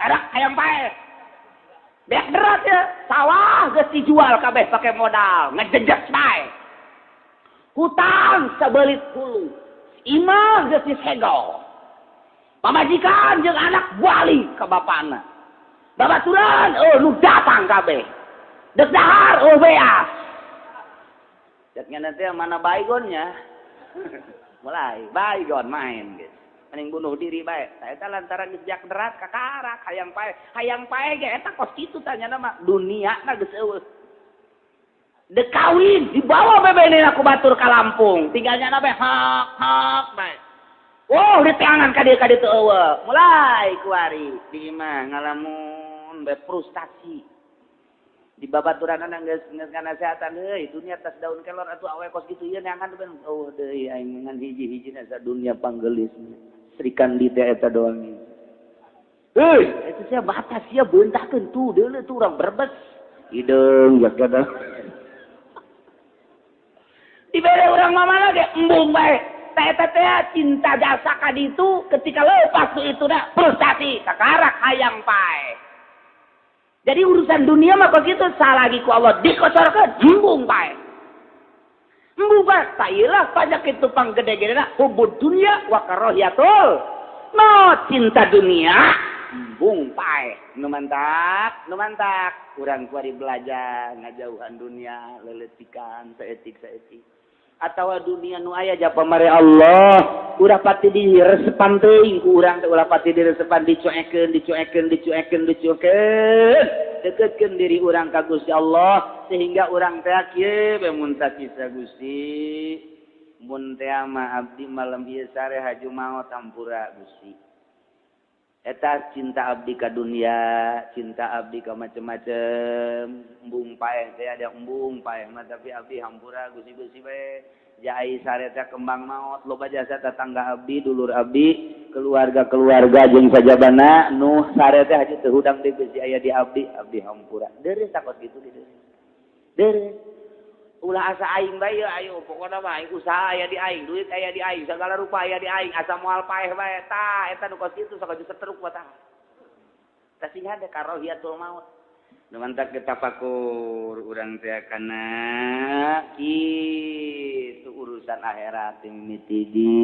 Speaker 1: Ada hayang pae. Beak derat ya, sawah geus dijual kabeh pakai modal, ngejejes bae. Hutang sabelit hulu. Imah geus disegel. Pamajikan jeung anak balik ka bapana. Babaturan, nu datang kabeh. Dek dahar, beas. Deknya nanti mana baygonnya? Mulai baygon main gitu. Mending bunuh diri bae. Eta lantaran geus jak derat kakarak hayang pae ge eta kos kitu tanya nama duniana geus eueuh. Dek kawin dibawa bebenena ku batur ka Lampung. Tinggalnya bae hak bae. Oh, di tangan ka dieu teu eueuh. Mulai kuari di imah ngalamun bae frustasi. Di babaturanna geus ngasehatan heuy dunia tas daun kelor atuh awe kos kitu ieu neangan ben oh deui aing ngan hiji-hijina sa dunia panggelis. Sri Kandi teh eta doang. Heuy, eta sia batas sia beuntakeun tuh deuleu tuh urang Brebes. Ideung jak kada. Dibere urang mamana ge embung bae. Tah eta teh cinta jasa ka ditu ketika leupas tu itu dah frustasi kakarak hayang pae. Jadi urusan dunia mah begitu salagi ku Allah dikocorkeun embung pae. Embung pae tah ieulah pajak itu panggede-gedena hubud dunia wa karahiyatul maut cinta dunia embung pae. Nu mantak urang kuari belajar ngajauhan dunia leletikan saeutik. Atawa dunia nu aya japa mare Allah ulah pati diresepan teuing ku urang teh ulah pati diresepan dicuekeun deketkeun diri urang ka Gusti Allah sehingga urang teh kieu mun sakisa Gusti mun teh mah abdi malam ieu sare haju maot ampura Gusti eta cinta abdi ka dunia cinta abdi ka macem-macem embung paeh teh ada embung paeh mah tapi abdi hampura Gusti bae jai sare teh kembang maot loba jasa tetangga abdi dulur abdi keluarga jeung sajabana nu sare teh hiji teu hudang deui Gusti aya di abdi hampura deureus takot kitu deureus ulah asa aing bae ayo pokona mah aing usaha aya di aing duit aya di aing segala rupa aya di aing asa moal paeh bae tah eta nu kos kitu sok setruk tah sing hade karahiyatul maut nu mantak kita tafakur urang teh kana kitu urusan akhirat mimiti di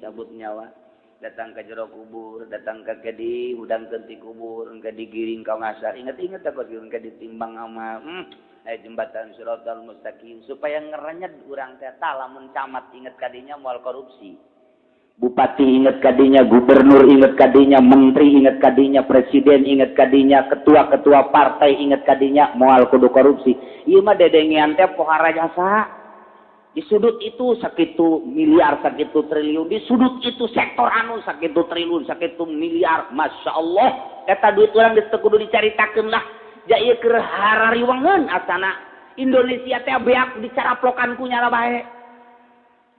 Speaker 1: cabut nyawa datang ke jero kubur datang ke kedi udang ti kubur engke digiring ka ngasar inget tak kos engke ditimbang ama jembatan Siratal Mustaqim supaya ngerenyet urang teh lamun camat inget kadinya moal korupsi bupati inget kadinya gubernur inget kadinya menteri inget kadinya presiden inget kadinya ketua-ketua partai inget kadinya moal kudu korupsi ieu mah dedengean teh pohara jasa di sudut itu sakitu miliar sakitu triliun di sudut itu sektor anu sakitu triliun sakitu miliar masyaallah eta duit urang geus teu kudu dicaritakeun lah ja ieu keur harariwangeun asana Indonesia teh beak dicaraplokan ku nyala bae.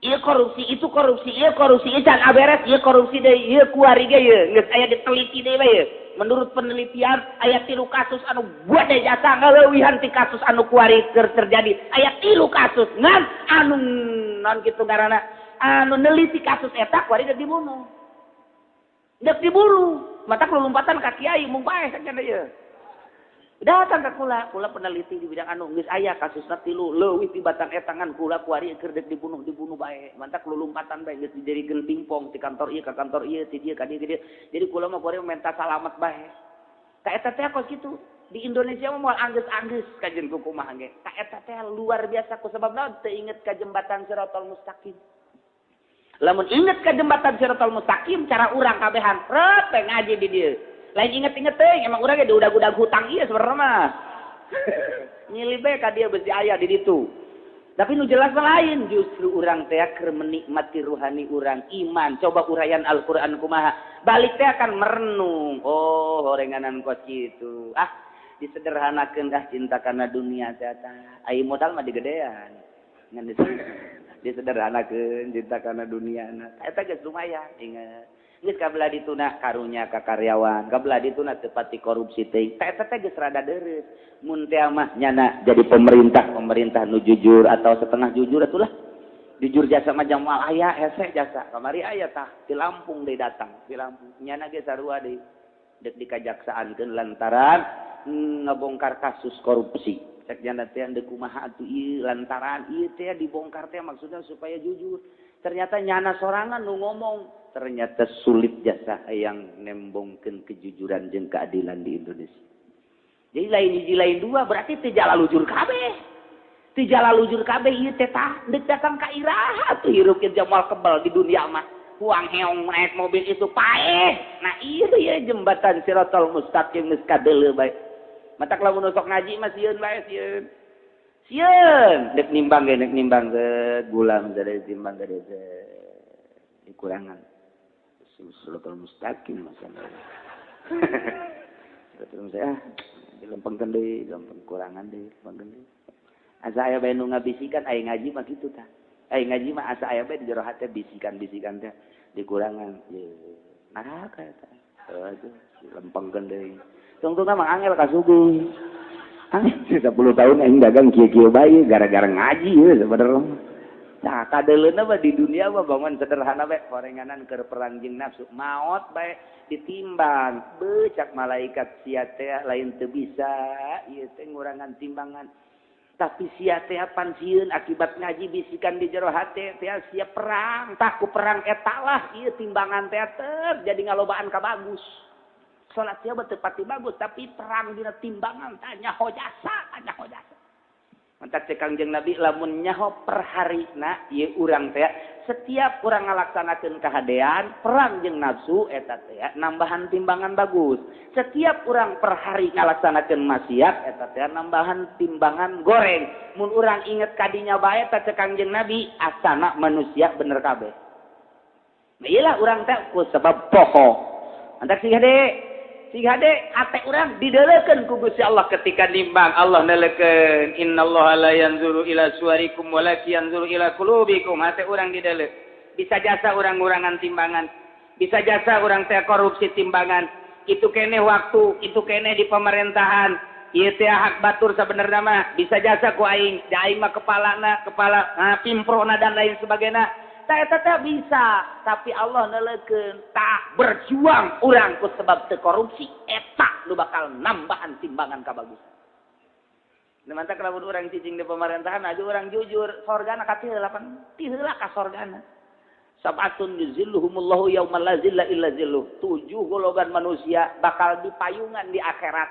Speaker 1: Ieu korupsi itu korupsi ieu can aberes ieu korupsi deui ieu kuari ge ieu geus aya diteliti deui bae. Menurut penelitian aya 3 kasus anu bade jasa ngaleuwihan ti kasus anu kuari keur terjadi. Aya 3 kasus ngan anu naon kitu ngaranna anu neliti kasus eta kuari geus dibunuh. Geus diburu mata lulumpatan ka kiai mung bae sakana ieu. Datang ke kula peneliti di bidang anu geus aya kasusna 3 leuwih ti batang etangan kula kuari keur dek dibunuh bae mantak lulumpatan bae geus dijadikeun pingpong ti kantor ieu ka kantor ieu ti dieu ka dieu jadi kula mah kuari minta salamet bae ka eta teh kos kitu di Indonesia mah moal anggeus kajen kumaha ge ka eta teh luar biasa ku sabab naon teu inget ka jembatan Siratal Mustaqim lamun inget ka jembatan Siratal Mustaqim cara urang kabehan rep ngaji di dieu lain inget teh emang urang ge udah hutang ieu sebenarnya mah nyilih bae ka dia besi aya di ditu tapi nu jelas lain justru urang teh keur menikmati ruhani urang iman coba urayan Al-Qur'an kumaha balik teh akan merenung oh horenganan kos kitu disederhanakeun cinta kana dunia teh ai modal mah digedean ngan disederhanakeun cinta kana dunia eta geus lumayan inget geus kabelah dituna karunya ka karyawan kabelah dituna teu pati korupsi teh eta teh geus rada deureus mun teh mah nyana jadi pemerintah nu jujur atau setengah jujur atulah jujur jasa mah moal aya hese jasa kamari aya tah di Lampung deui datang di Lampung nyana ge sarua deui dek dikajaksaankeun lantaran ngabongkar kasus korupsi cek nyana teh deuk kumaha atuh ieu lantaran ieu teh dibongkar teh maksudna supaya jujur ternyata nyana sorangan nu ngomong ternyata sulit jasa yang nembongkeun kejujuran jeung keadilan di Indonesia. Jadi lain hiji lain dua berarti teu jalalujur kabeh. Teu jalalujur kabeh ieu teh tah deuk datang ka iraha tuh hirup jamal kebal di dunia mah. Huang heong naik mobil itu paeh. Nah ieu ya jembatan Siratal Mustaqim geus kadeuleu bae. Matak lamun sok ngaji mah sieun bae sieun. Sieun dek nimbang gulam dari timbang dari dikurangan. Siratal Mustaqim masalah. Siratal Mustaqim dilempengkeun deui, lempeng kurangan deui, lempengkeun deui. Asa aya bae nu ngabisikan aya ngaji mah kitu tah. Aya ngaji mah asa aya bae di jero hate bisikan-bisikan teh dikurangan. Ye, neraka tah. Atuh lempengkeun deui. Tungtungna mah angel kasuguh. Angel 10 tahun aing dagang kieu-kieu bae gara-gara ngaji ye sebenarnya. Nah, kadeleuna mah di dunia mah bangun sederhana bae korenganan keur perang jeung nafsu. Maot bae ditimbang. Becak malaikat sia teh lain teu bisa ieu teh ngurangan timbangan. Tapi sia teh pan sieun akibat ngaji bisikan di jero hate teh sia perang. Tah ku perang eta lah ieu timbangan teh jadi ngalobaan ka bagus. Salat sia teu pati bagus tapi perang dina timbangan tanya hojasa. Mantak cek Kangjeng Nabi lamun nyaho per harina ieu urang teh setiap urang ngalaksanakeun kahadean perang jeung nafsu eta teh nambahan timbangan bagus. Setiap urang per hari ngalaksanakeun maksiat eta teh nambahan timbangan goreng. Mun urang inget kadinya bae teh cek Kangjeng Nabi asana manusia bener kabeh. Nah iyalah urang teh ku sebab poho. Mantak si hade ate urang dideleukeun ku Gusti Allah ketika nimbang Allah neleukeun innallaha la yanzuru ila suwarikum walakin yanzuru ila qulubikum ate urang dideleu bisa jasa urang-urangan timbangan bisa jasa urang teh korupsi timbangan itu kene waktu itu kene di pemerintahan ieu teh hak batur sabenerna mah bisa jasa ku aing da aing mah kepala pimprona dan lain sebagainya eta teh bisa tapi Allah neleukeun tah berjuang urang ku sebab teu korupsi eta nu bakal nambahan timbangan kabagusan. Nu mantap lamun urang cicing di pemerintahan aja urang jujur sorgana ka tiheula pan tiheula ka sorgana. Sabatun yuzilluhumullahu yaumal la zilla illa zilluh. 7 golongan manusia bakal dipayungan di akhirat.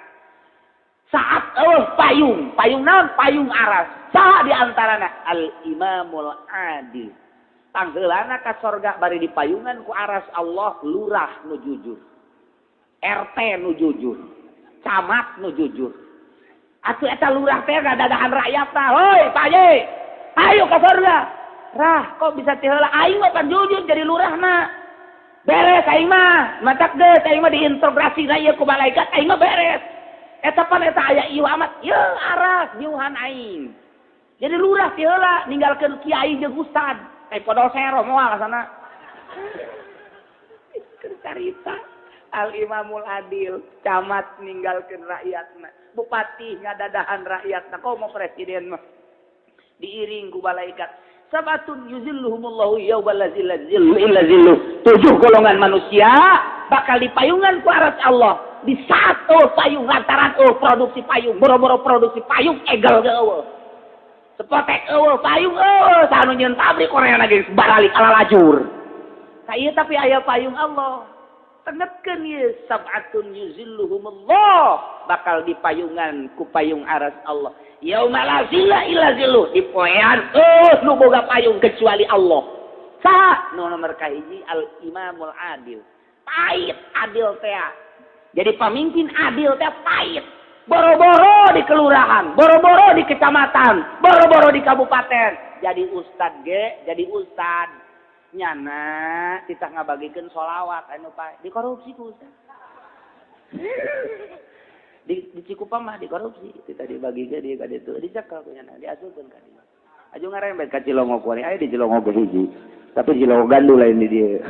Speaker 1: Saat payung naon payung aras. Saha di antarana al imamul adil. Tanggeulana ka sorga bari dipayungan ku aras Allah lurah nu jujur. RT nu jujur. Camat nu jujur. Atuh eta lurah teh gadadahan rakyatna. Hoi, Pak Haji. Ayo ka sorga. Rah, kok bisa tiheula aing mah pan jujur jadi lurahna. Beres aing mah. Matak deui aing mah diintegrasina ieu ku malaikat aing mah beres. Eta pan eta aya ieu amat. Yeu aras nyuhan aing. Jadi lurah tiheula ninggalkeun kiai jeung ustad. Podol sero moal sana. Cerita Al-Imamul Adil, camat ninggalkeun rakyatna, bupati ngadadahan rakyatna, komo presiden mah diiring ku malaikat. Sabatun yuzilluhumullahu yaumal la zilla illa zilluh. 7 golongan manusia bakal dipayungan ku aras Allah di saat payung lantaran produksi payung, boro-boro produksi payung egal ge eueuh. Sepotek payung sanu nyeun pabrik Korea lagi baralik ala lajur. Ka ieu tapi aya payung Allah. Tengetkeun ieu sab'atun yuzilluhumullah bakal dipayungan ku payung aras Allah. Yauma la zilla illa zilluh dipoean nu boga payung kecuali Allah. Saha? Nu nomor kahiji al imamul adil. Pait adil teh. Jadi pemimpin adil teh pait. Boro-boro di kelurahan, boro-boro di kecamatan, boro-boro di kabupaten. Jadi ustad ge, jadi ustad. Nyana kita ngabagikeun sholawat anu Pak, dikorupsi ku ustad. Di Cikupang mah dikorupsi, kita dibagikeun di ka ditu, dicekal ku nyana, diasukeun ka dieu. Aju ngarembet ka Cilongok we, aya di Cilongok hiji. Tapi Cilongok gandul lain di dieu.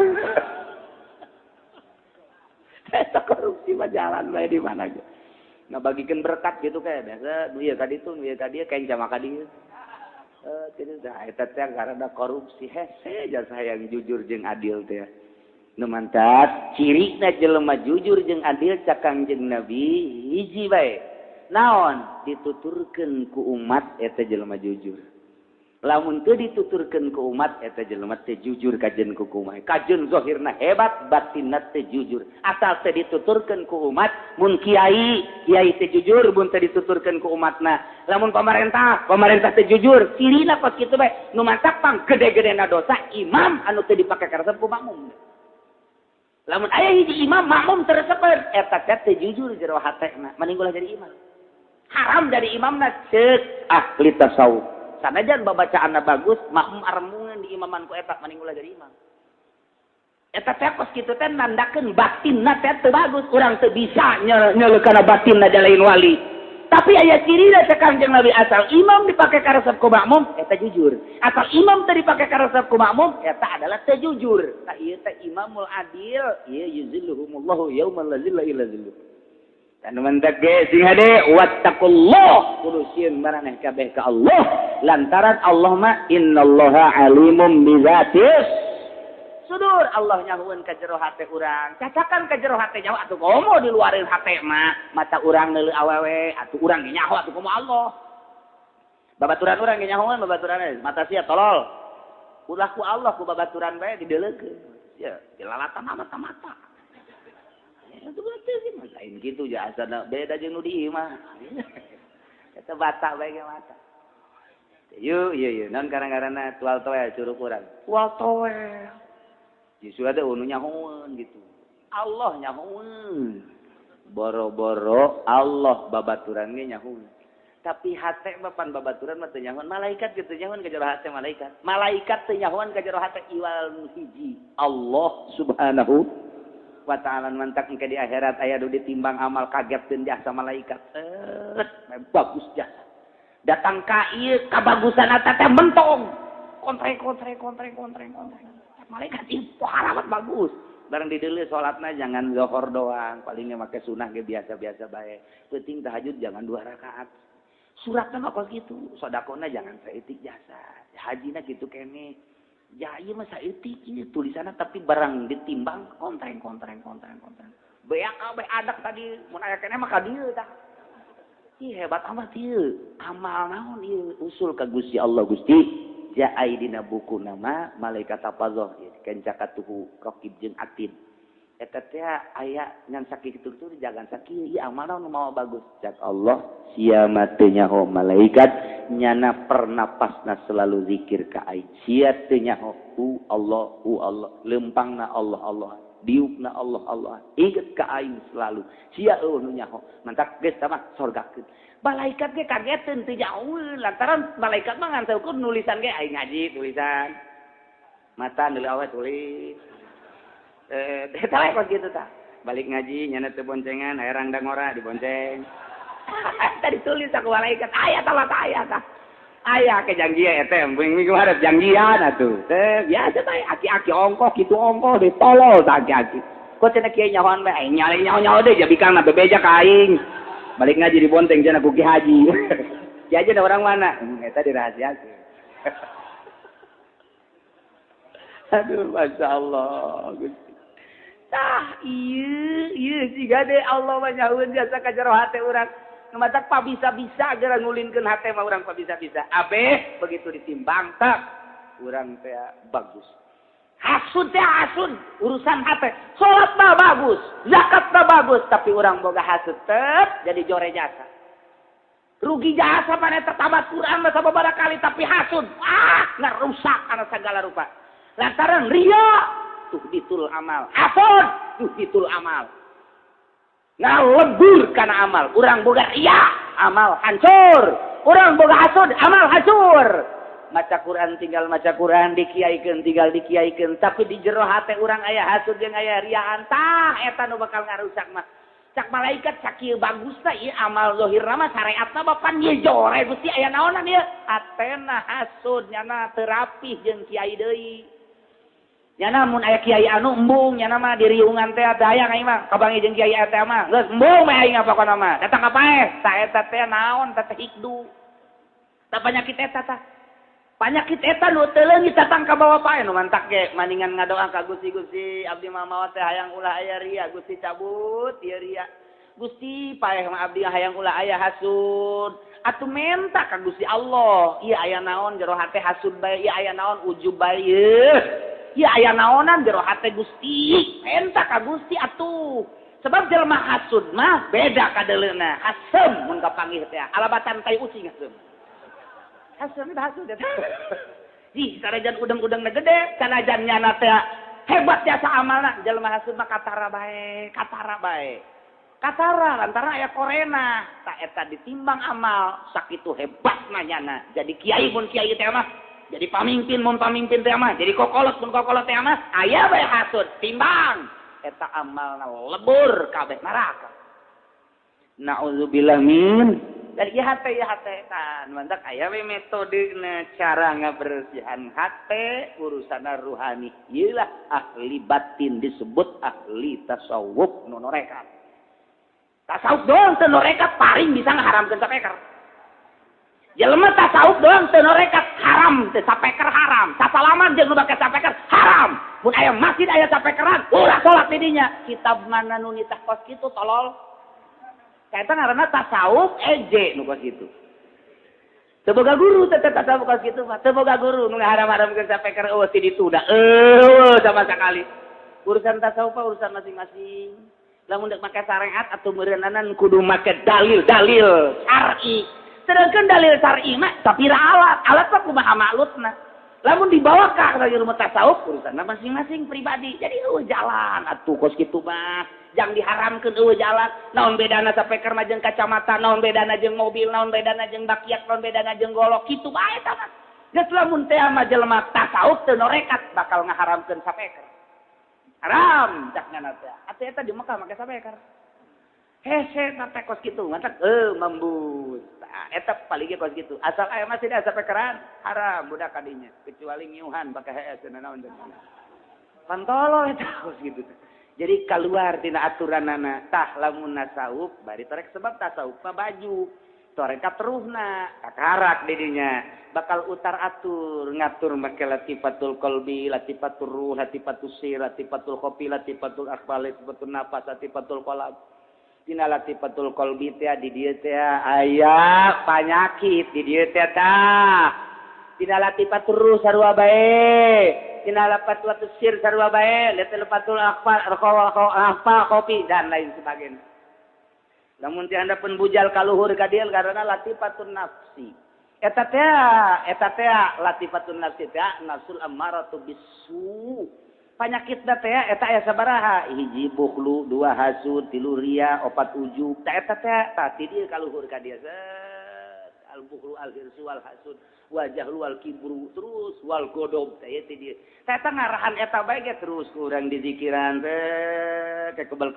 Speaker 1: Eta korupsi mah jalan bae di mana ge. Ngabagikan berkat gitu kayak biasa nu ieu ka ditu nu ieu ka dieu kaeng jama ka dieu kitu teh eta teh karena korupsi hese jasa yang jujur jeung adil teh nu mantap cirina jelema jujur jeung adil cak Kangjeng Nabi hiji bae naon dituturkeun ku umat eta jelema jujur lamun teu dituturkeun ku umat eta jelema teh jujur kajen ku kumaha kajen zahirna hebat batinna teh jujur asal teu dituturkeun ku umat mun kiai teh jujur mun teu dituturkeun ku umatna lamun pamarentah teh jujur cirina pas kitu bae nu mantap pang gede-gedena dosa imam anu teu dipake karesep ku makmum lamun aya hiji imam makmum teu resepkeun eta teh jujur jero hatena mending ulah jadi imam haram dari imamna ceuk ahli tasawuf sanajan babacaanna bagus makmum armungan di imaman ku eta mending ulah jadi imam eta teh kos kitu teh nandakeun batinna teh teu bagus urang teu bisa nyeleukana batinna da lain wali tapi aya cirina teh Kangjeng Nabi asal imam dipake karesep ku makmum eta jujur asal imam teh dipake karesep ku makmum eta adalah teu jujur tah ieu teh imamul adil ieu yuzilluhumullahu yaumal la zilla illa zilluh dan mentak ge sing hade wattaqullah kudu sieun maraneh kabeh ka Allah lantaran Allah mah innallaha alimum bizatis sudur Allah nyahueun ka jero hate urang cacakan ka jero hate nyaho atuh komo di luareun hate mah mata urang neuleuh awewe atuh urang ge nyaho atuh komo Allah babaturan urang ge nyahoeun babaturan mata sia tolol ulah ku Allah ku babaturan bae dideuleukeun ya dilalatan mata itu berarti sih lain gitu ya asana beda jeung nu di imah eta batak bae ge mata yeuh naon karang-karangna tual toel curug urang tual toel justru ada unu nyahoeun gitu Allah nyahoeun boro-boro Allah babaturan ge nyahoeun tapi hate mah pan babaturan mah teu nyahoeun malaikat gitu nyahoeun ka jero hate malaikat teu nyahoeun ka jero hate iwal hiji Allah subhanahu wa ta'ala mantak engke di akhirat aya nu ditimbang amal kagetkeun jasa malaikat bagus jasa datang ka ieu kabagusan eta teh mentong kontreng malaikat itu haramat bagus bareng dideuleu salatna jangan zuhur doang palingnya make sunah ge biasa-biasa bae penting tahajud jangan 2 rakaat suratna mah kos kitu sedekahna jangan saeutik jasa hajina kitu keneh ya iya mah saeutik ieu tulisanna tapi barang ditimbang kontreng beak kabeh adak tadi mun aya keneh mah ka dieu tah ih hebat amat ieu amal naon ieu usul ka Gusti Allah Gusti ja aidina buku nama malaikat hafazah kencakatuhu raqib jeung atid eta teh aya ngan sakitu kitu jagan sakieu ieu amal naon mau bagus cak Allah sia mah teu nyaho malaikat nyana pernapasna selalu zikir ka aing sia teu nyaho Allah lempangna Allah diukna Allah inget ka aing selalu sia nu nyaho mantak geus mah sorgakeun malaikat ge kageteun teu nyahoeun lantaran malaikat mah nganteukeun nulisan ge aing ngaji tulisan mata neuleuh awe tulis eta we kos kitu tah balik ngaji nyana teu boncengan aya rangdang ora dibonceng tadi tulis aku malaikat aya tah aya ke janjian eta minggu hareup janjian atuh teh biasa teh aki-aki ongkoh kitu ongkoh ditolol tah aki-aki kok cenah kieu nyahoan bae nyaho deui jabikangna bebeja ka aing balik ngaji dibonteng cenah ku Ki Haji Ki Haji ada orang mana eta dirahasiakeun aduh masyaallah Gusti tah ieu siga de Allah mah nyahoeun jasa ka jero hate urang ngamatak pa bisa-bisa gara ngulinkeun hate mah urang pa bisa-bisa abeh begitu ditimbang tak urang teh bagus hasud teh hasud urusan hate salat mah bagus zakat mah bagus tapi urang boga hasud tep jadi jore jasa rugi jasa paneta tabat Quran mah sababaraha kali tapi hasud ngarusak ana sagala rupa lantaran riya tuhditul amal hasud tuhditul amal ngalebur kana amal urang boga riya amal hancur urang boga hasud amal hancur maca Quran tinggal maca Quran dikiaikeun tinggal dikiaikeun tapi di jero hate urang aya hasud jeung aya riaan tah eta nu bakal ngarusak mah cak malaikat sakieu bagusna ieu amal zahirna mah syariatna bapan ieu jore Gusti aya naonan ieu atena hasud nyana teu rapih jeung kiai deui nyana mun aya kiai anu embung nyana mah diriungan teh teh hayang aing mah kabangi jeung kiai eta mah geus embung mah aing apakona mah datang ka paeh ta eta teh naon teh hikdu ta penyakit eta tah penyakit eta nu teu leungit datang ka bawah paeh nu mantak ge maningan ngadoa ka Gusti abdi mah maot teh hayang ulah aya ria Gusti cabut ieu ria Gusti paeh mah abdi hayang ulah aya hasud. Atuh menta ka Gusti Allah. Ieu aya naon jero hate hasud bae, ieu aya naon ujub bae. Ieu aya naonan jero hate Gusti. Menta ka Gusti atuh. Sebab jelema hasud mah beda kadeleuna. Hasem mun kapanggih teh. Alabatan tai ucing hasem. Hasem teh hasud teh. Ih, sanajan udang-udangna gede, sanajan nyana teh hebat jasa amalna, jelema hasud mah katara bae, katara bae. Katara lantaran aya korena, tak eta ditimbang amal, sakitu hebatna nyana. Jadi kiai mun kiai teh mah, jadi pamimpin mun pamimpin teh mah, jadi kokolot mun kokolot teh mah, aya bae hasud, timbang. Eta amalna lebur kabeh neraka. Nauzubillah min dari hate kan mantak aya we metodena cara ngabersihan hate urusana ruhani. Ieulah ahli batin disebut ahli tasawuf nu norekat. Tasawuf doang teu norekat paring bisa ngaharamkeun sapeker. Jelema tasawuf doang teu norekat haram teu sapeker haram. Sasalaman jeung nu make sapeker haram. Mun aya masjid aya sapekeran, ulah salat di dinya. Kitab mana nu nitah kos kitu tolol. Kaita ngaranna tasawuf eje nu kos kitu. Teu boga guru teh tasawuf kos kitu mah. Teu boga guru nu ngaharam-haramkeun sapeker eueuh ti ditu da. Sama sekali. Urusan tasawuf urusan masing-masing. Lamun dek make syariat atuh meureunana kudu make dalil-dalil syar'i. Sedangkan dalil syar'i mah sapira alat mah kumaha maklutna. Lamun dibawa ka ilmu tasawuf urusanna masing-masing pribadi. Jadi jalan atuh kos kitu mah. Jang diharamkeun jalan. Naon bedana sapeker mah jeung kacamata, naon bedana jeung mobil, naon bedana jeung bakiak, naon bedana jeung golok, kitu bae tah mah. Geus lamun teh mah jelema tasawuf teu norekat bakal ngaharamkeun sapeker. Haram cak ngana teh. Atuh eta di Mekah make sapeker. Hese teh kos kitu ngantak mambut. Eta paling kos kitu. Asal aya masjid asa sapekeran haram budak kadinya kecuali ngiuhan pakai hees naon teh. Pantolo eta kos kitu. Jadi keluar tina aturanana tah lamun tasawuf bari torek sebab tasawuf mah baju. Torek kateruhna kakarak didinya bakal utar atur ngatur make latifatul qalbi, latifatul ruh, latifatul sir, latifatul khofi, latifatul akhbal, latifatul nafas, latifatul qalb. Tina latifatul qalbi teh di dieu teh aya panyakit di dieu teh tah. Tina latifatul ruh sarua bae. Tina latifatul sir sarua bae, latifatul akhbal, khofi dan lain sebagainya. Lamun teh anda pun bujal kaluhur ka dieu karena latifatun nafsi. Eta teh latifatun nafsi teh nafsul ammaratu bisu. Panyakitna teh eta aya sabaraha? Hiji bukhlu, dua hasud, tilu riya, opat ujub. Eta teh tadi dieu kaluhur ka dieu. Al bukhlu al hirsu wal hasud wajah wal kibru terus wal godob teh ti dieu. Eta ngarahan eta bae ge terus kurang dizikiran teh kebal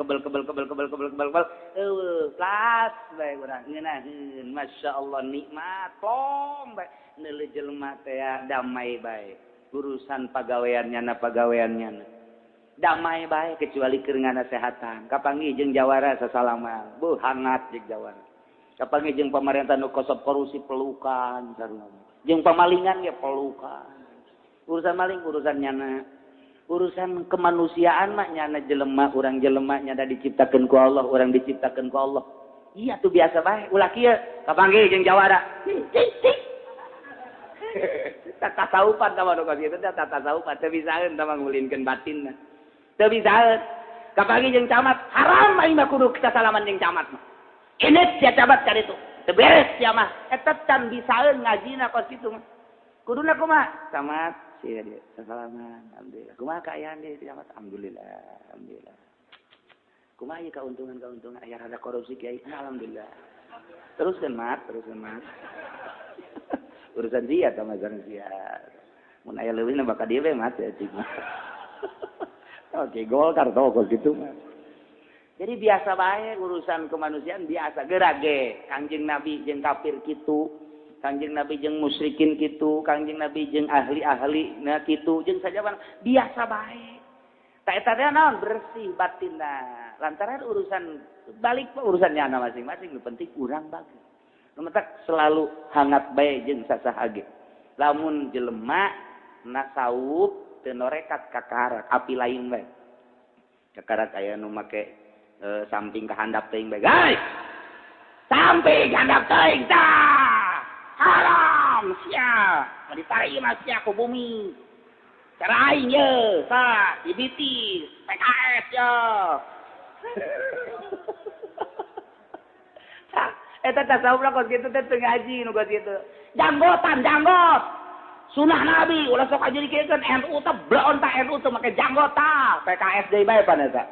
Speaker 1: plas bae urang ngeunaheun masyaallah nikmat plong bae neuleuh jelema teh damai bae urusan pagaweannyana damai bae kecuali keur nganasehatan kapanggih jeung jawara sasalaman beuh hangat jeung jawara kapanggih jeung pamarentah nu kosop korupsi pelukan sarua jeung pamalingan ge pelukan urusan maling urusan nyana urusan kemanusiaan mah nyana jelema urang jelema nyana diciptakeun ku Allah urang diciptakeun ku Allah iya tuh biasa bae ulah kieu kapanggih jeung jawara tata tasawufan tah nu kieu teh tata tasawufan teu bisaeun tah ngulinkeun batinna teu bisaeun kapanggih jeung camat haram aing mah kudu kita salaman jeung camat mah enet sia camat ka ditu teu beres sia mah eta can bisaeun ngajina kos kitu mah kuduna kumaha camat sia dia salaman alhamdulillah kumaha kaayaan deui camat alhamdulillah kumaha ieu kauntungan aya rada korupsi kiai alhamdulillah teruskeun mat urusan sia tah urusan sia mun aya leuwihna bakal dieu we mat cing mah oke Golkar teh kos kitu mah. Jadi biasa bae urusan kemanusiaan biasa gerage Kangjeng Nabi jeung kafir kitu, Kangjeng Nabi jeung musyrikin kitu, Kangjeng Nabi jeung ahli-ahli na kitu jeung sajaban biasa bae. Ta eta teh naon bersih batinna. Lantaran urusan balik urusannya masing-masing nu penting urang bagus. Nu mentak selalu hangat bae jeung sasahage. Lamun jelema nasawuf teu norekat kakarak api lain bae. Kakarak aya nu make samping ke handap teuing bae guys samping handap teuing tah haram sia ditarima sia ku bumi cara aing ye sa ibiti PKS ya eta tasawuf kos kitu teh teu ngaji nu kos kitu janggotan janggot sunah nabi ulah sok ajadikeun NU teh blaon tah NU teh make janggot tah PKS deui bae pan eta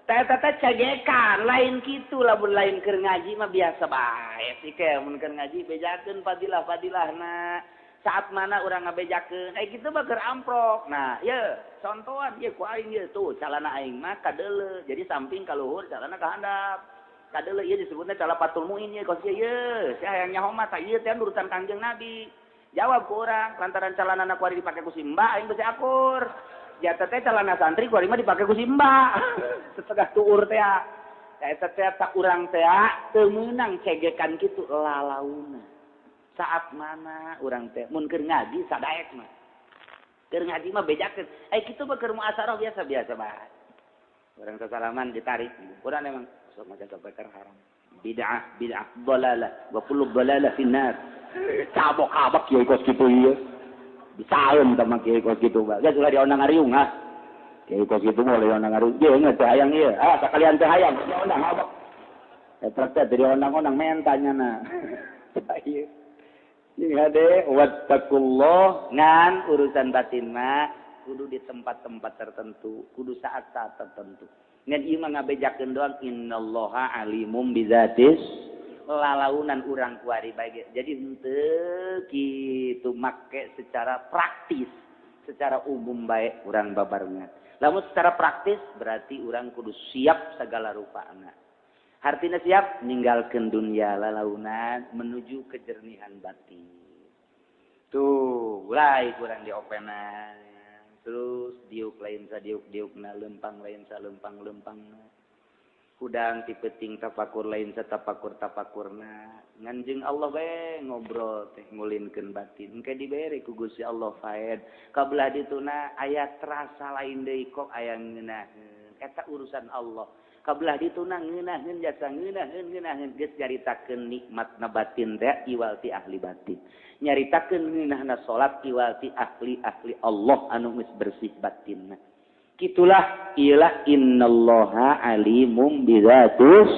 Speaker 1: eta teh cagekan lain kitu lamun lain keur ngaji mah biasa bae sih ke mun keur ngaji bejakeun fadilah-fadilahna saat mana urang ngabejakeun kitu mah keur amprok nah ye contohan ye ku aing ye tuh calana aing mah kadeuleu jadi samping ka luhur calana ka handap kadeuleu ieu disebutna cala patul muin ye kos ye si hayang nyaho mah tah ieu teh urusan Kangjeng Nabi jawab ku urang lantaran calanana kuari dipake ku si mbak aing beusi akur jata teh calana santri kuari mah dipake ku si mbak setengah tuur teh eta teh tak urang teh teu meunang cegekan kitu lalauna saat mana urang teh mun keur ngaji sadaek mah keur ngaji mah bejakeun kitu mah keur muasarah biasa-biasa bae urang salaman ditarik urang emang sok maca bakar haram bid'ah dhalalah wa kullu dhalalah finnar cabok-cabok kieu kos kitu ieu bisaeun tah mah kieu kos kitu bae geus ulah dionang ngariung kieu kos kitu mah ulah dionang ngariung ieu teh hayang ieu sakalian teh hayang dionang abak eta teh dionang-onang mentanyana ieu ini hade wattaqullah ngan urusan batin mah kudu di tempat-tempat tertentu kudu saat-saat tertentu ngan ieu mah ngabejakeun doang innallaha alimum bizatis lalaunan urang kuari bae jadi henteu kitu make secara praktis secara umum bae urang babarengan lamun secara praktis berarti urang kudu siap segala rupana artinya siap ninggalkeun dunia lalaunan menuju kejernihan batin tuh mulai kurang diopenan terus diuk lain sadiuk-diukna lempang lain salempang-lempangna hudang tipeting tafakur lain satafakur-tafakurna nganjeng Allah bae ngobrol teh ngulinkeun batin engke dibere ku Gusti Allah faed kabelah dituna aya terasa lain deui kok aya ngeunaheun eta urusan Allah kabelah dituna ngeunaheun jasa ngeunaheun geus nyaritakeun nikmatna batin teh iwal ti ahli batin nyaritakeun ngeunahna salat iwal ti ahli Allah anu geus bersih batinna kitulah ialah innallaha alimum bizatus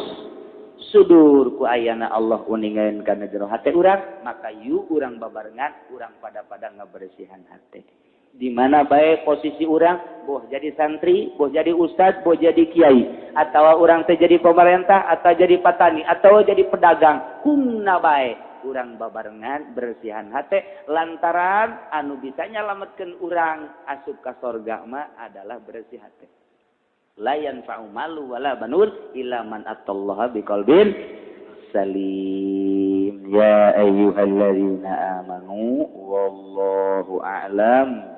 Speaker 1: sudur ku ayana Allah uningaeun kana jero hate urang maka yu urang babarengan urang pada ngabersihan hate di mana bae posisi urang boh jadi santri boh jadi ustad boh jadi kiai atawa urang teh jadi pemerintah atau jadi petani atau jadi pedagang kumna bae urang babarengan bersihan hate lantaran anu bisa nyalametkeun urang asup ka sorga mah adalah bersih hate la yanfa'u malu wala banun illa man atallaha biqalbin salim ya ayyuhalladzina amanu wallahu a'lam